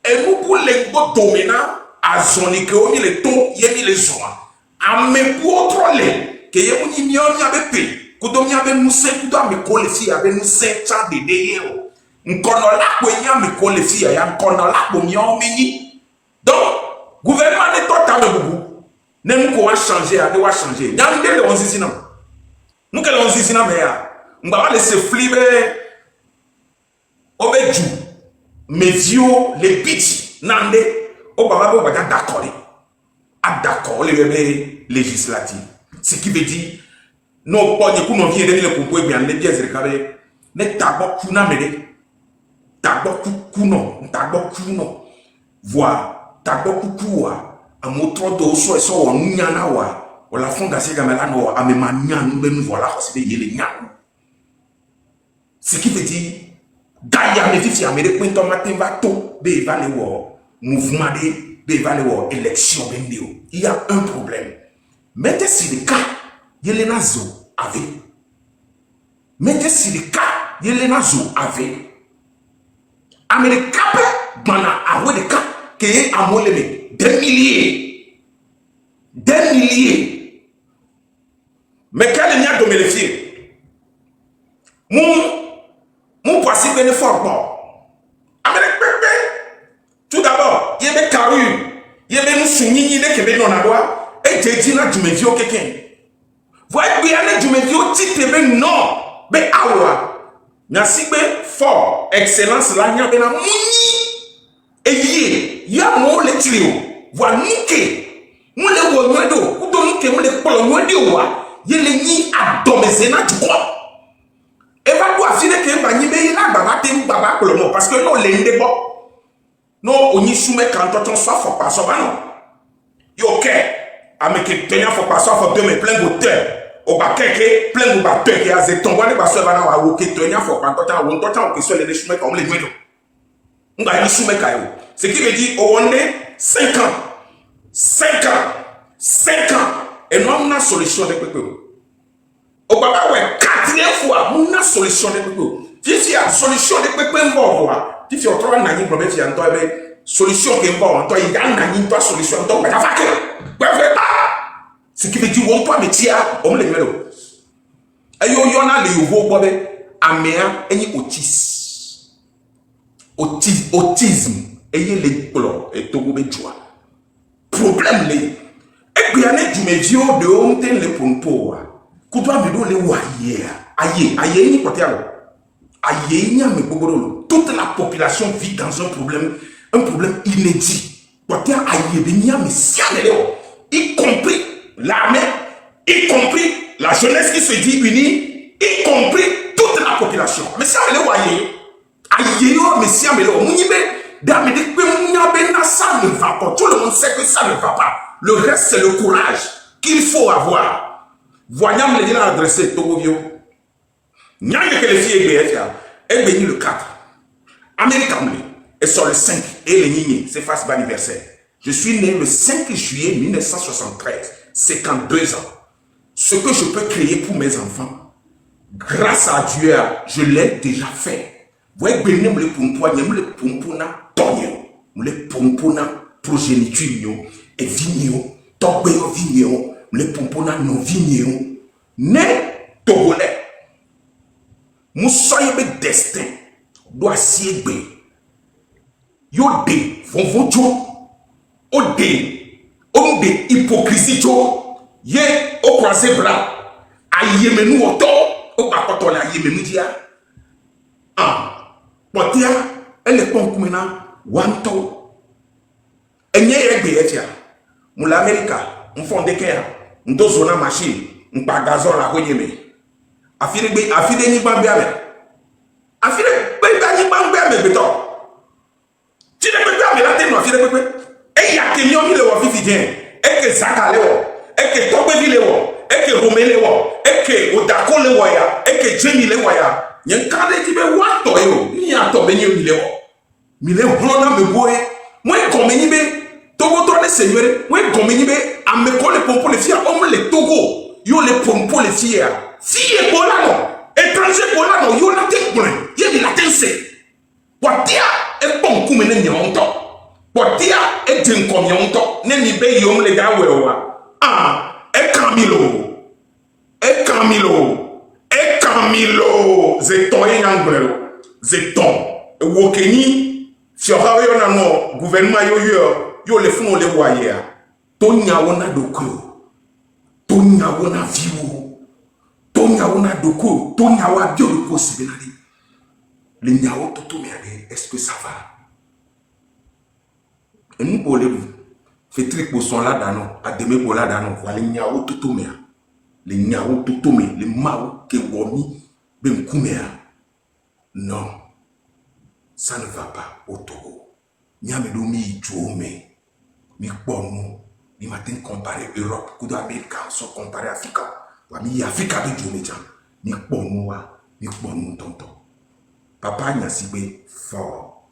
[SPEAKER 6] e mu ku le go domina azoni ke o ni le to ye ni le so a me ku otro le ke ye mu ni mi o nya be pe
[SPEAKER 7] Kudo mi abe nuse kudo ame ko le fi abe nuse cha de ye o. Nkono lakpo yi ame ko le fi ya nkono lakpo mi o menyi. Donc gouvernement ne to ta bebu. Ne mu ko wa changer a de wa changer. Nyam de le onzizi na. Nous que l'on dit na meya. Mba va laisser flibe obeju. Mevio les pitch nande o baba bo baga d'accord. A d'accord les bébés législatifs. Ce qui veut dire non pas ni ku no vie de le kompo e bien les pièces rekabe ne tagbo ku na mede. Tagbo ku no, tagbo ku no. Voir tagbo ku wa amotro do so eso won nya na wa. La fondation Gamela no amema nyan be nous voilà c'est yele nyan. Ce qui veut dire Gaïa me fifi amere point matin va to be va le wo mouvement de va le wo élection bendio. Il y a un problème. Mettez sur le cas yele nazo avec. Mettez sur le cas yele nazo avec. Amerika bana awe de cas que amoleme 2 milliers. 2 milliers. Mais quel est le métier? Mon passé est fort bon. Tout d'abord, il y a des carrures, il y a des soumis, il y a des non à loi, et tu dis là, tu me dis quelqu'un. Voyez bien, tu me dis, tu te dis non, mais awa. Merci, fort, excellence, là, il y a des mouni. Et il y a mon le trio. Voilà, niqué. Mon le wono, ou donc que mon le polo de wa. Yele ni adomezena du quoi. Et va doit filer que va ni be la baba tem baba ko lo parce que non lende bo. Non oni soumet quand on soit faut pas so ba non. Yo ke ameke tenya faut pas so faut de me plein hauteur. O ba keke plein ba te ya ze tomba ne ba so ba na wa o ke tenya faut pas quand on que so le soumet comme les medo. Nga ni soumet kayo. Ce qui veut dire au on est 5 ans. 5 ans. 5 ans. Et nous avons une solution de peuple. Au baba ouais 4e fois, nous avons une solution de peuple. Si y a solution de peuple, on va si on trouve un problème, il y a une solution qui est bonne. Il y a une solution. Donc, il y a ce qui veut dire on doit métier, on le met là. Et il y en a les nouveaux bobés, améa et autisme, et les plans et tout le joie. Problème les. Et puis, il y a des médias de honte les pompo. Koudwa medo le waye. Aïe, ni côté alors. Aïe, ni ame bobolo. Toute la population vit dans un problème inédit. Côté aïe, ni ame siamelo. Y compris l'armée, y compris la jeunesse qui se dit unie, y compris toute la population. Mais ça le waye. Aïe, yo, mais siamelo. Mounibe, dame de pe na ça ne va pas. Tout le monde sait que ça ne va pas. Le reste, c'est le courage qu'il faut avoir. Voyons les gens adressés, Togobio. N'y a que les filles et béni le 4. Américain, et sur le 5, et les Nini, c'est face d'anniversaire. Je suis né le 5 juillet 1973, 52 ans. Ce que je peux créer pour mes enfants, grâce à Dieu, je l'ai déjà fait. Voyez, béni le pompo, le pompona, tonio, le pompona, progéniture, et vigno, tobéo vigno, le pompona non vigno, ne togolais. Moussoye be destin, doit siégbe. Yo de, vont de hypocrisie, ye, au croisé bras, aïe menou auto, au papoton la aïe menou dia. Ah, potia, elle est pas comme wanto. Et n'y a pas Moula Amerika, on fonde kea, on doze na machine, on pa gazon la koyeme. Afide ni bambe ame. Afide ni bambe ame beto. Tu ne peux pas me la tenir afide pepe. Et ya kenyo mi le wa vivien. Et que Zaka le wo, et que Tobe vi le wo, et que Rome le wo, et que Odako le wo ya, et que Jamie le wo ya. Nyen kade ti be wa to yo, ni ya to be ni mi le wo. Mi le wo na me boye. Moi comme ni be Togo tourne seigneur, oui, comme il est à me coller pompo les filles, on les Togo, yo les pompo les filles. Si est bon là non, étranger bon là non, yo la tête bon, y a la tête c'est. Poitia est bon comme ne nyonto. Poitia est d'un comme nyonto, ne ni be yom les gars wewa. Ah, et Camilo, Mamilo, Zeton et Yangrelo, Zeton, Wokeni, Fiora Yonano, gouvernement yo le font les voyer. Tonya wona doko, Tonya wona viwo, Tonya wona doko, Tonya wa bio de possibilité. Le nyao toto merde, est-ce que ça va? Et nous pour les fait trick pour son là d'ano, à demain pour là d'ano, voilà le nyao toto merde. Les nyao toto merde, les mao que womi, ben kumea. Non, ça ne va pas au Togo. Nyame domi joume, mi bonou, mi matin comparé Europe, kudo Amérique, sont comparé Afrique. Mi Afrique avec joume jam, mi bonou tonton. Papa n'a si fort.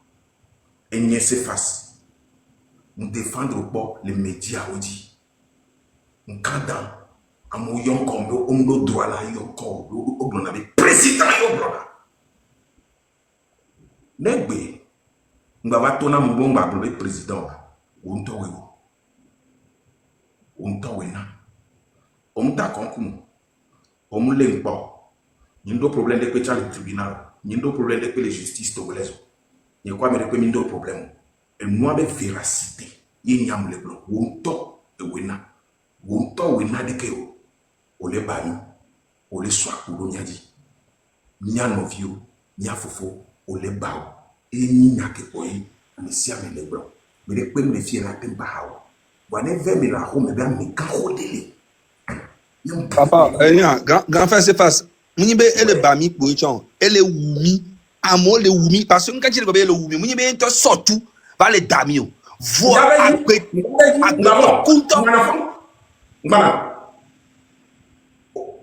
[SPEAKER 7] Et n'y se fasse. Nous défendre au bord les médias aussi. Nous candons. À mon yon comme le droit là, yon corps, le président yon blona. Negbe. Nous avons tourné mon bon le président. On t'en wena. On t'a conclu. On me l'aime pas. Il y a un problème de pétard le tribunal. Il y a un problème de la justice togolaise. Il y a quoi mais un problème. Et moi avec véracité. Il y a un blanc. On t'en wena. On t'en wena de keo. On les bani. On les soit pour l'on y a dit. Nya novio. Nya fofo. On les bao. Et ni n'a que quoi. Mais si avec les blancs. Mais les peines les fiers à peine bao. Wane ve me la home bien me kan hodele.
[SPEAKER 5] Papa, grand frère c'est face. Mounibe ele bami pour ichon. Ele wumi. Amo le wumi parce que quand il go be le wumi, mounibe to sortu va le damio. Voix après content.
[SPEAKER 7] Mana.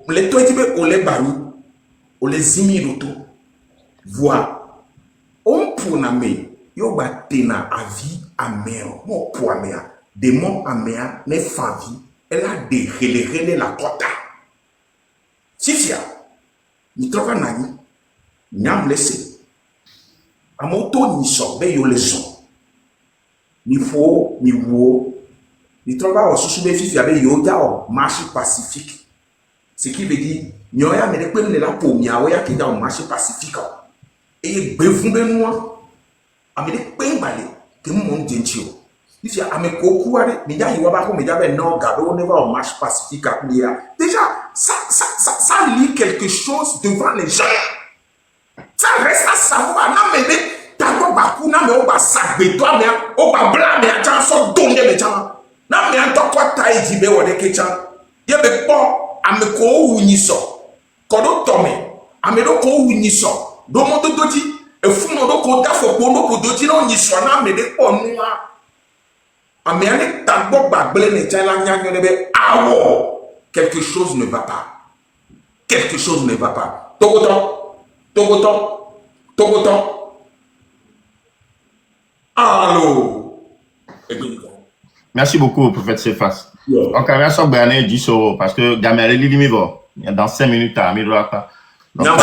[SPEAKER 7] Les toi tibe o le bami. O le zimi roto. Voix. On pour na me yo ba tena avis amer. Mo pour amer. Des mots améas, les familles, elle a dégelé la quota. Sifia, ni trova nani, nyam laissé. A moto ni so, be yo leson. Ni fo, ni wo. Ni trova o susube fifia be yo ya o marché pacifique. Ce qui veut dire, nyoya me de kwem la po mi awoya ki da o marché pacifique. Et bevun be noa. A me de kwem bale, ke mon dentio. If you are a cocuare, Mia, you are home, Mia, no, Gado, never au marche pacifique à Mia. Déjà, ça lit quelque chose devant les gens. Ça reste à savoir, non, mais t'as pas beaucoup, non, mais on va sac de toi, mais on va blâmer à gens, sont donnés les gens. Non, mais en tant que t'as dit, mais on est que il y a des pas à me co ou ni so. Quand on tombe, à me co ou ni so. Dans mon dodi, et fou mon do da fo pour nous dodi non ni so, non, mais des pas nous. Quelque chose ne va pas. Quelque chose ne va pas. Togoton. Allô.
[SPEAKER 2] Merci beaucoup, prophète Cephas. Donc, merci beaucoup, parce que Gamere Limivo, dans 5 minutes, à Miroaka.
[SPEAKER 7] Non,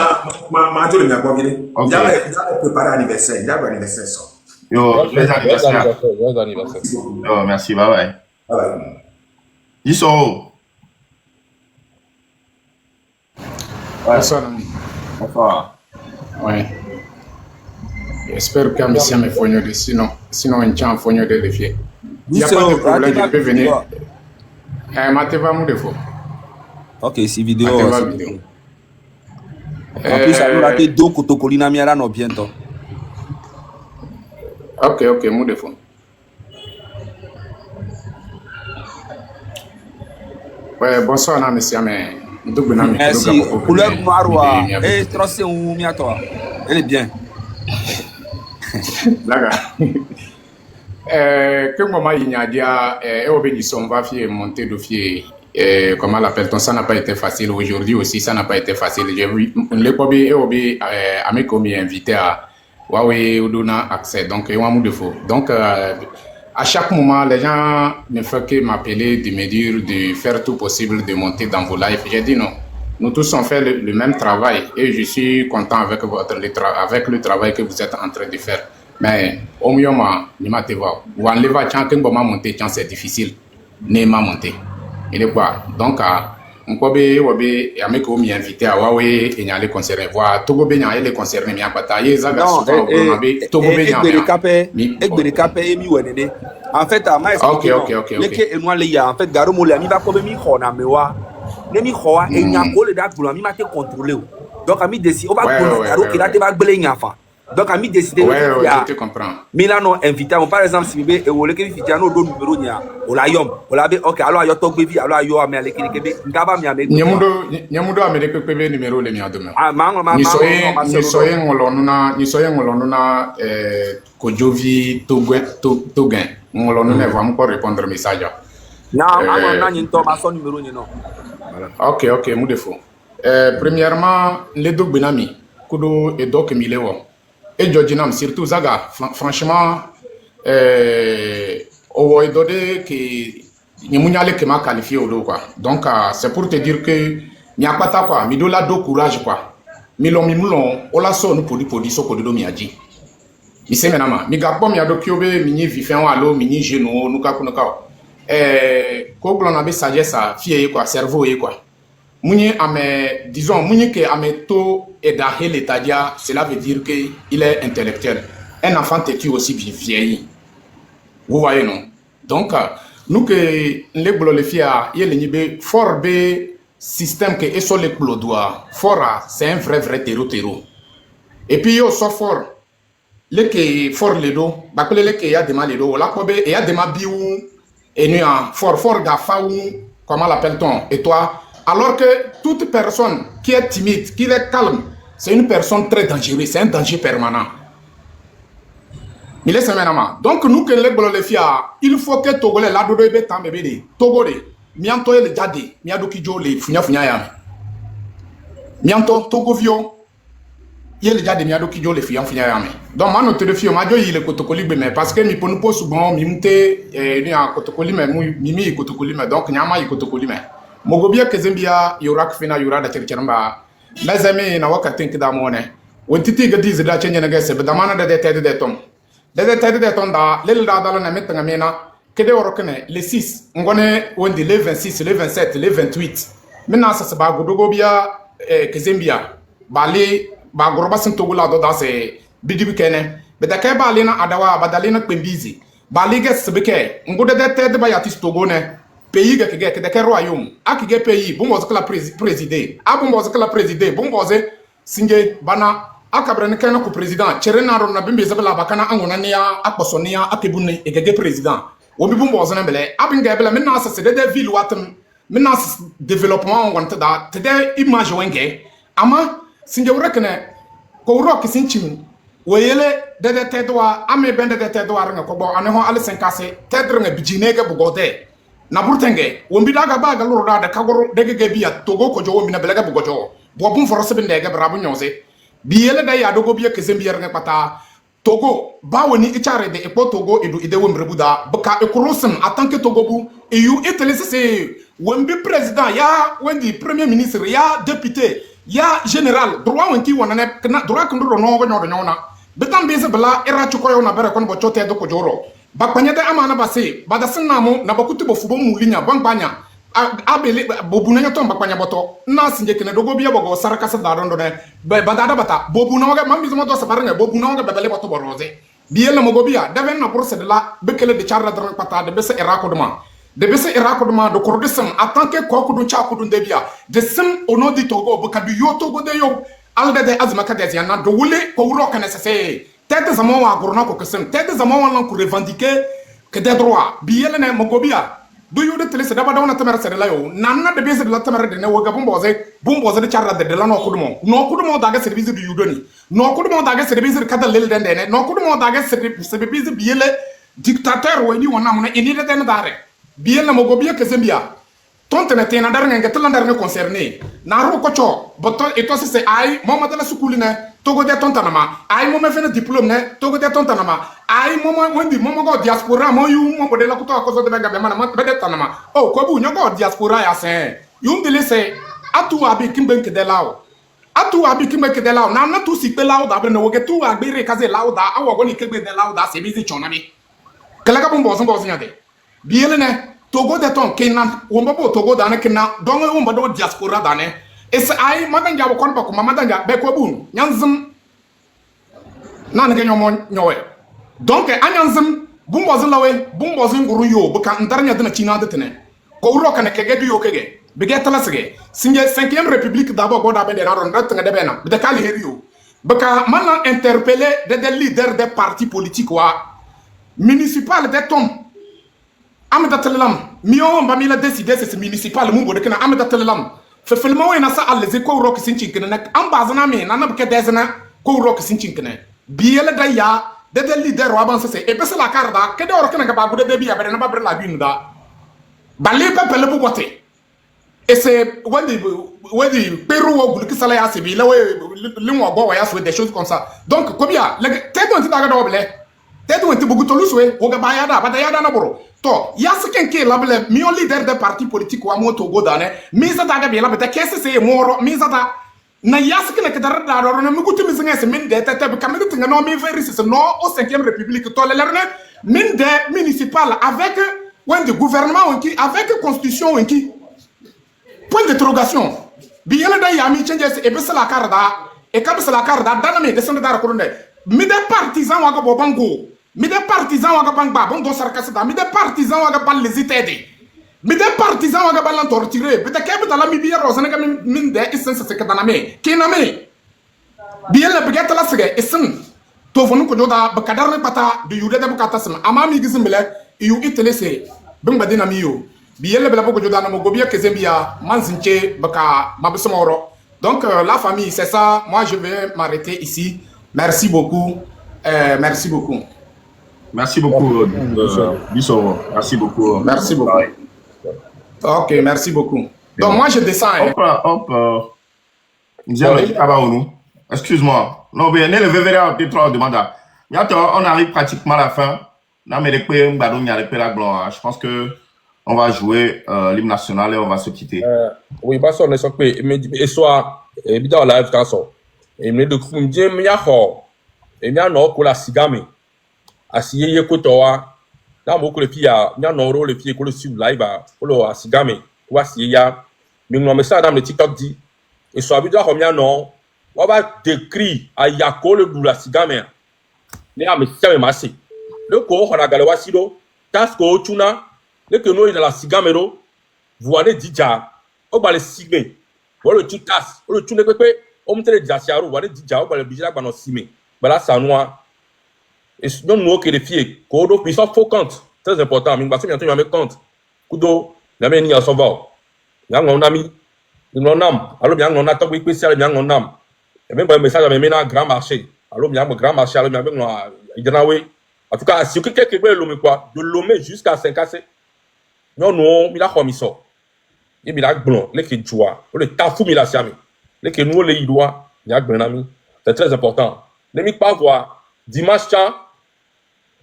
[SPEAKER 7] préparé anniversaire. Il y a un anniversaire.
[SPEAKER 2] Yo, joyeux anniversaire. Yo, merci, bye bye. Diso.
[SPEAKER 8] Bonsoir. Ouais. J'espère que Amissia me fourni de sinon un tient fourni de défier. Il n'y a pas de problème, je peux venir. Mateva Moudefo.
[SPEAKER 5] Ok, c'est vidéo.
[SPEAKER 8] Vidéo.
[SPEAKER 5] En plus, ça nous a été deux cotocolina miara no bientôt.
[SPEAKER 8] Ok, Moudefo. Ouais, bonsoir, Amissia, mais.
[SPEAKER 5] Merci. Couleur noire, et tracé ou miato. Elle est bien.
[SPEAKER 8] D'accord. Que moment il y a dia on va faire monter le fier. Comment l'appelle-t-on? Ça n'a pas été facile aujourd'hui aussi, ça n'a pas été facile. J'ai vu le Kobi et Ami Komi invité à Huawei ou donner accès. Donc, il y a un de faux. Donc, à chaque moment, les gens ne font que m'appeler, de me dire de faire tout possible de monter dans vos lives. J'ai dit non. Nous tous on fait le même travail et je suis content avec le travail que vous êtes en train de faire. Mais au mieux, c'est difficile. Ne m'a monté. Il est quoi? Donc, Mpobe wabe ameko mi invité à wawe et nyale concerné voir Togo benya ele concerné mi apata ye zaga
[SPEAKER 5] Non,
[SPEAKER 8] souvent au Blonabe Togo benya
[SPEAKER 5] mi wenene. En fait, ma
[SPEAKER 8] ok.
[SPEAKER 5] Leke enwa le ya en fait garo mo le mi ba ko be mi khona mewa. Ne mi khoa e nya ko le dat bula mi ma te contrôler. Donc ami décide on va ko garo ki date ba gbele nya fa. Donc ami décider
[SPEAKER 8] je te comprends.
[SPEAKER 5] Milano invité par exemple si bébé e wole ke invité no do numéro nya o la yom o la be OK alors ayo to gbevi alors ayo ame ale kini kebe ngaba mi ame
[SPEAKER 8] nyamundo amere pepe numéro le mi adome
[SPEAKER 5] ma
[SPEAKER 8] ni soye ngolonuna kojovi togen ngolonuna va me répondre message
[SPEAKER 5] na nyi to ma so numéro ni no
[SPEAKER 8] OK mu defo premièrement les do benami kudo e donc mi lewo et Georginam surtout Zaga franchement au idode que nyemunyale que m'a qualifié au quoi donc c'est pour te dire que n'y a pas ta quoi mi do la do courage quoi mi mulon o la so no podi so ko do mi aji mi se menama mi gabon mi ado kiobe mi ni vifin wa lo mi ni geno nuka ko ko blona be sagesse fie quoi cerveau quoi Mouni ame, disons, Mouni que ame to et d'ahé l'état, cela veut dire qu'il est intellectuel. Un enfant têtu aussi vieilli. Vous voyez, non? Donc, nous que les blolefia, il y a fort be système que eso les blodois. Fort, c'est un vrai terreau. Et puis, yo so fort. Le que fort le do, bakole le que y a des mal le do, la kobe y a des mal biou, et nous fort gafaou, comment l'appelle-t-on? Et toi, alors que toute personne qui est timide, qui est calme, c'est une personne très dangereuse, c'est un danger permanent. Il est semaine. Donc nous que les bolofia, il faut que Togo les lado de betam bébé Togo de mianto le jade, miado kijo le funya ya. Mianto Togo vio, il jade miado kijo le funya ya. Donc moi notre fio majo il kotokoli mais parce que mi ponu po souvent mi mte ni a kotokoli mais mi kotokoli mais donc nyama i kotokoli mais Mogobia Kezembia, Yorak Fina, Yura, the Chirchamba. Lazame, na waka think that morning. When Titi got these that change against it, but the man that they tell the tom. They tell the tom that little Dadal and Metangamena, Kede Orokane, Le 6, Ngone, when the 11, 6, 11, 7, 11 tweets. Menasas about Godogobia, Kezembia, Bali, Bagorobasan Togula, that's a Bidibukene, but the Kabalina Adawa, Badalina Quimbizi. Bali gets Beke, Ngoda that tell the Bayatis Togone. Pays que de royaume akige pays bon boze la président abon boze la président bon boze singe bana akabrane kana ko président cherena ron na bimbe zabala bakana angona nia akposonia akebune egege président wo bi bon boze na bele abinga bele menna sa de ville watem menna développement wonta da te de image wenge ama singe wurekene ko rock sinchim woyele de tedwa ame bende de tedwa nga ko bo aneho ale 5 tedre nga bijinege bugode na burtenge wombi daga baga loro da kagoro dege biya Togo ko jowo mina belega bugo jowo bo bum forose be ndege brabu nyose biyele da ya dogo biya kese biya nga pata Togo ba woni ichare de epo Togo edu ide wombre buda baka ekurosem en tant que Togo bu e you etelese se wombi président ya wendi premier ministre ya député ya général droit wonki wonane droit kundro no go nyona betam bese bla era chukoyo na bere kon bo chote do ko joro bakpanyete amana base badasinna mo na bakutu bo fubo mulinya bangbanya abele bobuna to bakpanya boto na sinje kene dogo biya bogo saraka sa darondo ne badada bata bobuna waga mambi zama do sabaranga bobuna waga bebele boto boroze biela mo gobia daven na procédure la bekele de charla dran pata de bese erakoduma de kordisam en tant que kokudu chakudu ndebia de sim au nom du Togo bokadu yo Togo de yo alde de azma kadezia na do wule ko wuro kana sese tête zama wa gorona ko kesem tête zama wa lan ko revendiquer que des droits biela ne mogobia do you de tele se daba dawna tamara se la yo nanna de bese de la tamara de ne woga bomboze de charla de la no kudumo daga service du yudoni no kudumo daga service kada lel den ne no kudumo daga service biele dictateur woni wona mo ini de den dare biela mogobia kesembia tonte na tena dar nga tela dar ne concerné na ro ko cho boto eto se ai mama de la sukuli ne Togo de tonta nama ai mo me fene diplôme ne Togo de tonta nama ai mo wendi mo go diaspora mo yu mo de la kuto akoso de ga be mana be de tanama oh ko bu nyogo diaspora ya se yu ndele se atu abi kimbenke de lao na na tu si pe lao da bre no woge tu agbe re kaze lao da awo go ni kegbe de lao da se bizi chona mi kala ka bombo so nya de biele ne Togo de ton kenan womba bo Togo dane kena dongo womba do diaspora dane es ai madanja bo kon ba ko madanja be ko bun nyanzum nan ga nyomo nyowe donc anyanzum bumbo zlawe bumbo zinguru yo buka ndarnya dana china de tene ko uro kana kege du yo kege bege talasege singe 5e république d'abord goda be de raron ratanga de bena de kali heriyo buka mana interpeller des leaders des partis politiques wa municipal de tom amda telelam miyo mba mi la décider c'est municipal mu bodo kana amda telelam fe filma we na sa alle ze ko rock sin cinkene nak ambazana me na ke dezana ko rock sin cinkene biela da ya de leader wa ban se e pesa la karda ke de rock na ba bude de biya bere na ba bre la binda balle pe pele bu bote et c'est wadi peru wo gulu kisala ya se bi la we linwa go wa ya so des choses comme ça donc kobia le te don ti daga doble te don ti bugu toluswe wo ga ba ya da ba da ya da na boro to yasiken ke labele mi leader de parti politique wa mo Togo dane mi za daga bi labete kese se moro mi za da na yasiken ke dar da ro na mi gutu mi zinga se min de tete bi kamedi tinga no mi verisi se no au 5e république to le lerne min de municipal avec when the gouvernement on qui avec constitution on qui point d'interrogation bi yele da ya mi change e be sala karda e ka be sala karda dana mi de sende dar ko nde mi de partisan wa ga bo bango mi de partisan waga bang ba bon do sarkasida mi de partisan waga bal les itede mi de partisan waga bal torturer bi de kebe dala mi biya rosana ga min de essence se kadana me kiname biya la bigata la sege isen to vonu ko joda ba kadar ne pata de yude de bukata sama ama mi gizim bele yu itele se bang badina mi yo biya la bela ko joda na mo gobiya kezembia manzinche baka mabsomoro donc la famille c'est ça moi je vais m'arrêter ici merci beaucoup merci beaucoup.
[SPEAKER 2] Merci beaucoup, Bissoro. Merci beaucoup.
[SPEAKER 8] Merci beaucoup. Ok, merci beaucoup. Donc, moi, je descends.
[SPEAKER 2] Hop. Excuse-moi. Non, mais le VVR peut-être demande. On arrive pratiquement à la fin. Je pense que on va jouer l'hymne national et on va se quitter.
[SPEAKER 4] Oui, parce qu'on est sur et soit évidemment live quand ça. Et mais de coup, me et bien non pour la sigame. Asiye ye kotowa na mo ko le pia nya no ro le pia ko le su live ko lo asigame wa asiye ya mi no me sa dans le TikTok dit et so abi do ko mia no wa ba décrit ayako le du la sigame ne a me sa me masi le ko ko na gale wa sido tasko tuna le que no dans la sigame ro voile dija o ba le sigme o le tutas o le tune pepe o mtere jasiaro wa le dija o ba le bijila gba no sime bala sanwa. Et non, nous, que les filles, Kodo, puis ça, faut compte. Très important. Mais parce que bientôt, il y a mes comptes. Kudo, il y a mes nids à savoir. Il y a un ami, il y a un homme. Alors, il y a un attaque spécial, il y a un homme. Et même un message à mes ménages, grand marché. Alors, il y a un grand marché, alors, il y a un en tout cas, si quelqu'un qui veut l'homme, quoi, de l'homme jusqu'à 5 cassés. Non, non, il a quoi, il sort. Il a blanc, les qui joie. Le tafou, il a siamé. Les qui nous, les idois, il y a un ami. C'est très important. Ne m'y pas voir. Dimanche,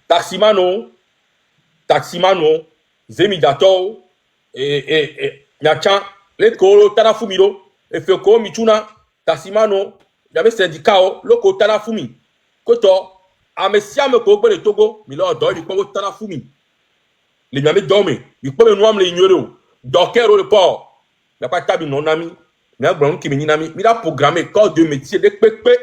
[SPEAKER 4] taximano, zemidato, et Nyacha, les koro tarafumiro, et feko michuna, taximano, y'avait syndicat, le ko tarafumi. Koto, a messia me kobe le Togo, milo do, il ko tarafumi. Les nyame dorme, il peut nous les ignorer. Docker le port, n'a pas tabi non ami, mais un grand qui me nami, il a programmé corps de métier de pépé,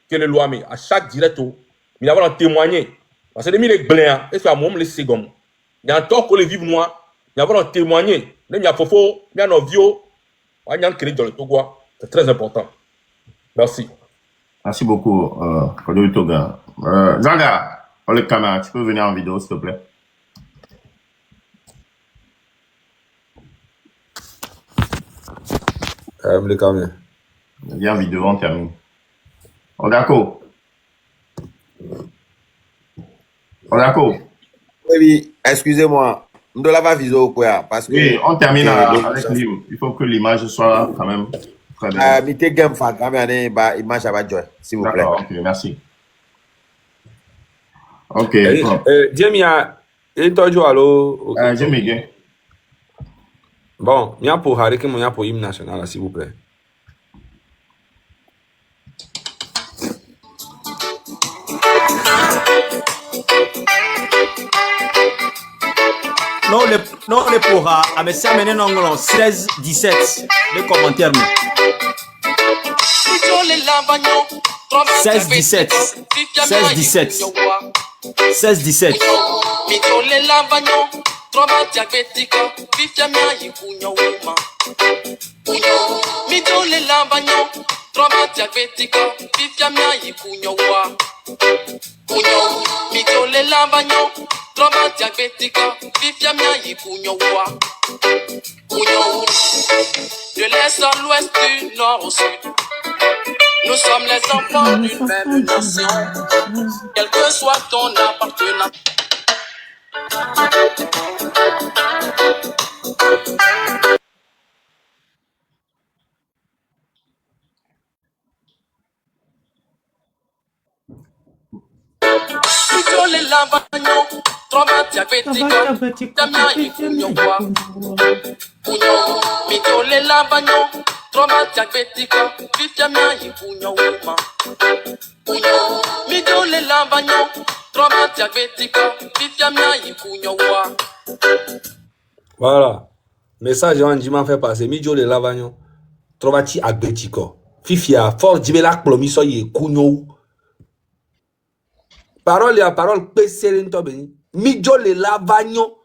[SPEAKER 4] que le loi met à chaque directo, il a témoigné. Parce que les mille blancs, et c'est à moi les secondes. Il y a un temps que les vivent noirs, il y a un témoigné. Il y a fofo, il y a un vieux, il y a un crédit dans le Togo. C'est très important. Merci.
[SPEAKER 2] Merci beaucoup, Kodo Toga. Zaga, pour le caméra, tu peux venir en vidéo, s'il te plaît.
[SPEAKER 5] Le caméra.
[SPEAKER 2] Viens en vidéo, on termine. On est d'accord. On est d'accord.
[SPEAKER 6] Oui, excusez-moi. Ndola va viser au quoi parce que.
[SPEAKER 2] Oui, on termine avec lui. Il faut que l'image soit quand même très bien.
[SPEAKER 6] Mettez game fa caméra ba image à joy, s'il vous plaît.
[SPEAKER 2] D'accord, ok, merci. Ok.
[SPEAKER 5] Jamie a étojo allo.
[SPEAKER 2] Jamie bien.
[SPEAKER 5] Bon, il pour Harry que mon pour hymne national, s'il vous plaît.
[SPEAKER 3] Non, non, les pourra, ah, mais ça mène non, 16, 17, les commentaires. 16, 17, 16, 17, 16, 17.
[SPEAKER 9] De l'est à l'ouest, du nord au sud, nous sommes les enfants d'une même nation, quel que soit ton appartenance.
[SPEAKER 5] Voilà. Message en dimanche fait passer. Midjo le lavagnon. Trovati agbetiko. Fifia. Fort dibela plomiso ye kunyo. Parole à parole. Pesserin beni. Midjo le lavagnon.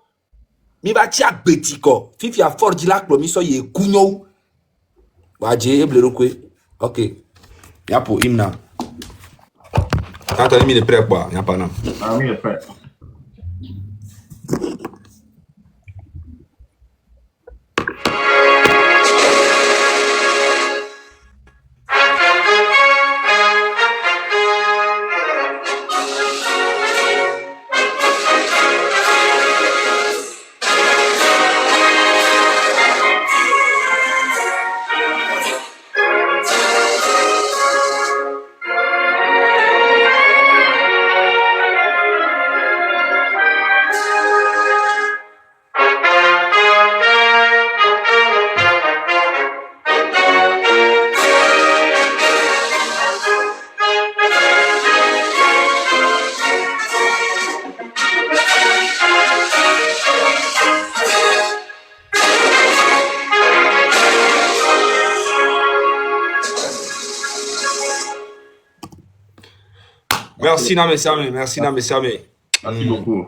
[SPEAKER 5] Mi bati agbetiko. Fifia fort dibela plomiso ye kunyo. Waje eblerokwe. Ok. Y'a pour hymne. Attends, il est prêt quoi. Y'a pas non.
[SPEAKER 2] Ah oui, il est prêt.
[SPEAKER 5] Merci, messieurs. Merci, messieurs.
[SPEAKER 2] Merci beaucoup.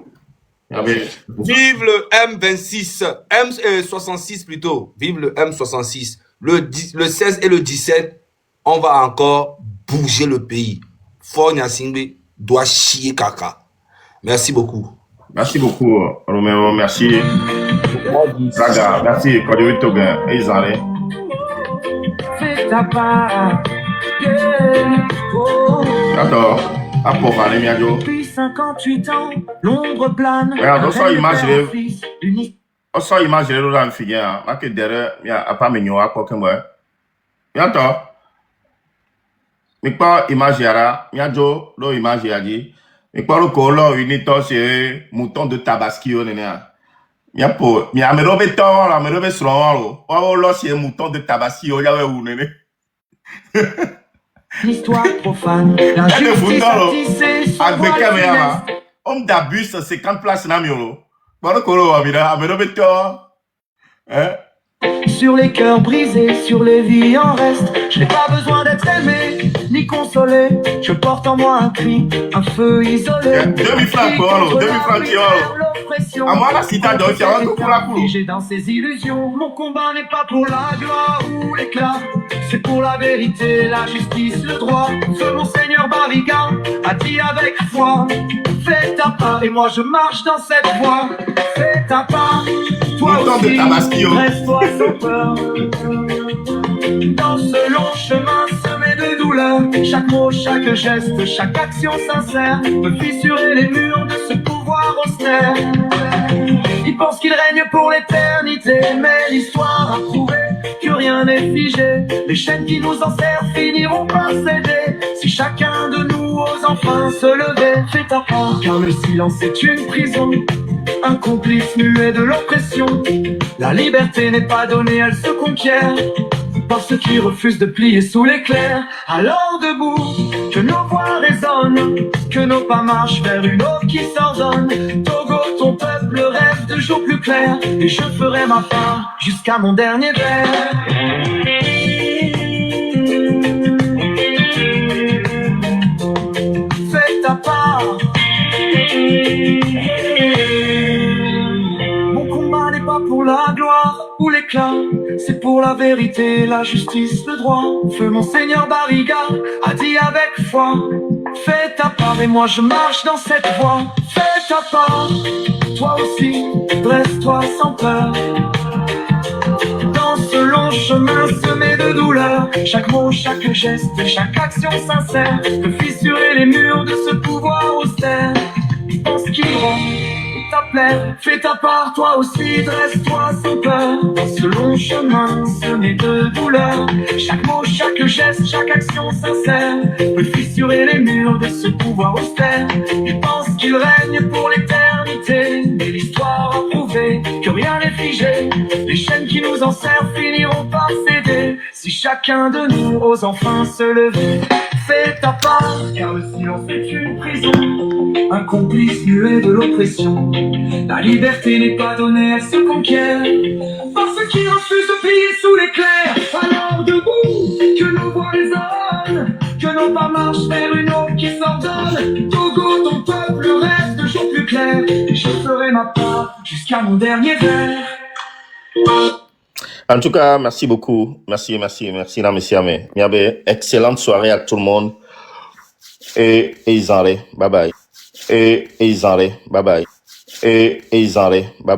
[SPEAKER 2] Vive
[SPEAKER 5] le M26, M66 plutôt. Vive le M66. Le 16 et le 17, on va encore bouger le pays. Fort Nyasingbe doit chier caca. Merci beaucoup.
[SPEAKER 2] Merci beaucoup, Roméo. Merci. Raga, merci. Kodioui Togen. Et Isaré. D'accord. Pour aller miajo.
[SPEAKER 10] Depuis 58 ans, l'ombre plane.
[SPEAKER 2] Regarde, on sort image de l'autre fille. Ma que derrière, il y a pas mignon à quoi que moi. Bientôt. Mais pas image yara, miajo, l'eau image yadi. Mais pas le colon, unito, c'est mouton de tabaski, on est là. Y'a pour, mais à me remettre tort, à me remettre sur l'eau. Oh, là, c'est mouton de tabaski, oh, y'a où, néné.
[SPEAKER 10] L'histoire profane, l'injustice attissée sur voie funeste.
[SPEAKER 2] Homme d'abus, 50 places na miolo. Voilà colo amira, amero beto. Hein?
[SPEAKER 10] Sur les cœurs brisés, sur les vies en reste. Je n'ai pas besoin d'être aimé, ni consolé. Je porte en moi un cri, un feu isolé.
[SPEAKER 2] Demi-franc, à moi la cita de
[SPEAKER 10] figé dans ses illusions. Mon combat n'est pas pour la gloire ou l'éclat. C'est pour la vérité, la justice, le droit. Ce Monseigneur Barriga a dit avec foi. Fais ta part et moi je marche dans cette voie. Fais ta part, toi aussi, reste-toi sans peur. Dans ce long chemin semé de douleur, chaque mot, chaque geste, chaque action sincère peut fissurer les murs de ce pouvoir austère. Ils pensent qu'ils règnent pour l'éternité, mais l'histoire a prouvé que rien n'est figé. Les chaînes qui nous enserrent finiront par céder. Si chacun de nous ose enfin se lever, fais ta part, car le silence est une prison. Un complice muet de l'oppression. La liberté n'est pas donnée, elle se conquiert par ceux qui refusent de plier sous l'éclair. Alors debout, que nos voix résonnent, que nos pas marchent vers une eau qui s'ordonne. Togo, ton peuple rêve de jours plus clairs, et je ferai ma part jusqu'à mon dernier verre. Fais ta part. Mon combat n'est pas pour la gloire ou l'éclat, c'est pour la vérité, la justice, le droit. Feu Monseigneur Barriga a dit avec foi, fais ta part et moi je marche dans cette voie. Fais ta part, toi aussi, dresse-toi sans peur. Dans ce long chemin semé de douleur, chaque mot, chaque geste, chaque action sincère peut fissurer les murs de ce pouvoir austère. Je pense qu'il rend ta plaie, fais ta part, toi aussi, dresse-toi sans peur. Dans ce long chemin semé de douleur, chaque mot, chaque geste, chaque action sincère peut fissurer les murs de ce pouvoir austère. Je pense qu'il règne pour l'éternité, mais l'histoire a prouvé que rien n'est figé. Les chaînes qui nous enserrent finiront par céder si chacun de nous ose enfin se lever. Fais ta part, car le silence est une prison, un complice muet de l'oppression. La liberté n'est pas donnée, elle se conquiert par ceux qui refusent de plier sous l'éclair. Alors debout, que nos voix résonnent, que nos pas marchent vers une eau qui s'ordonne. Togo, ton peuple rêve de jours plus clairs, et je ferai ma part jusqu'à mon dernier verre.
[SPEAKER 2] En tout cas, merci beaucoup. Merci, Namesiame. Il y avait excellente soirée à tout le monde. Et ils en bye bye. Et ils en bye bye. Et ils en bye bye.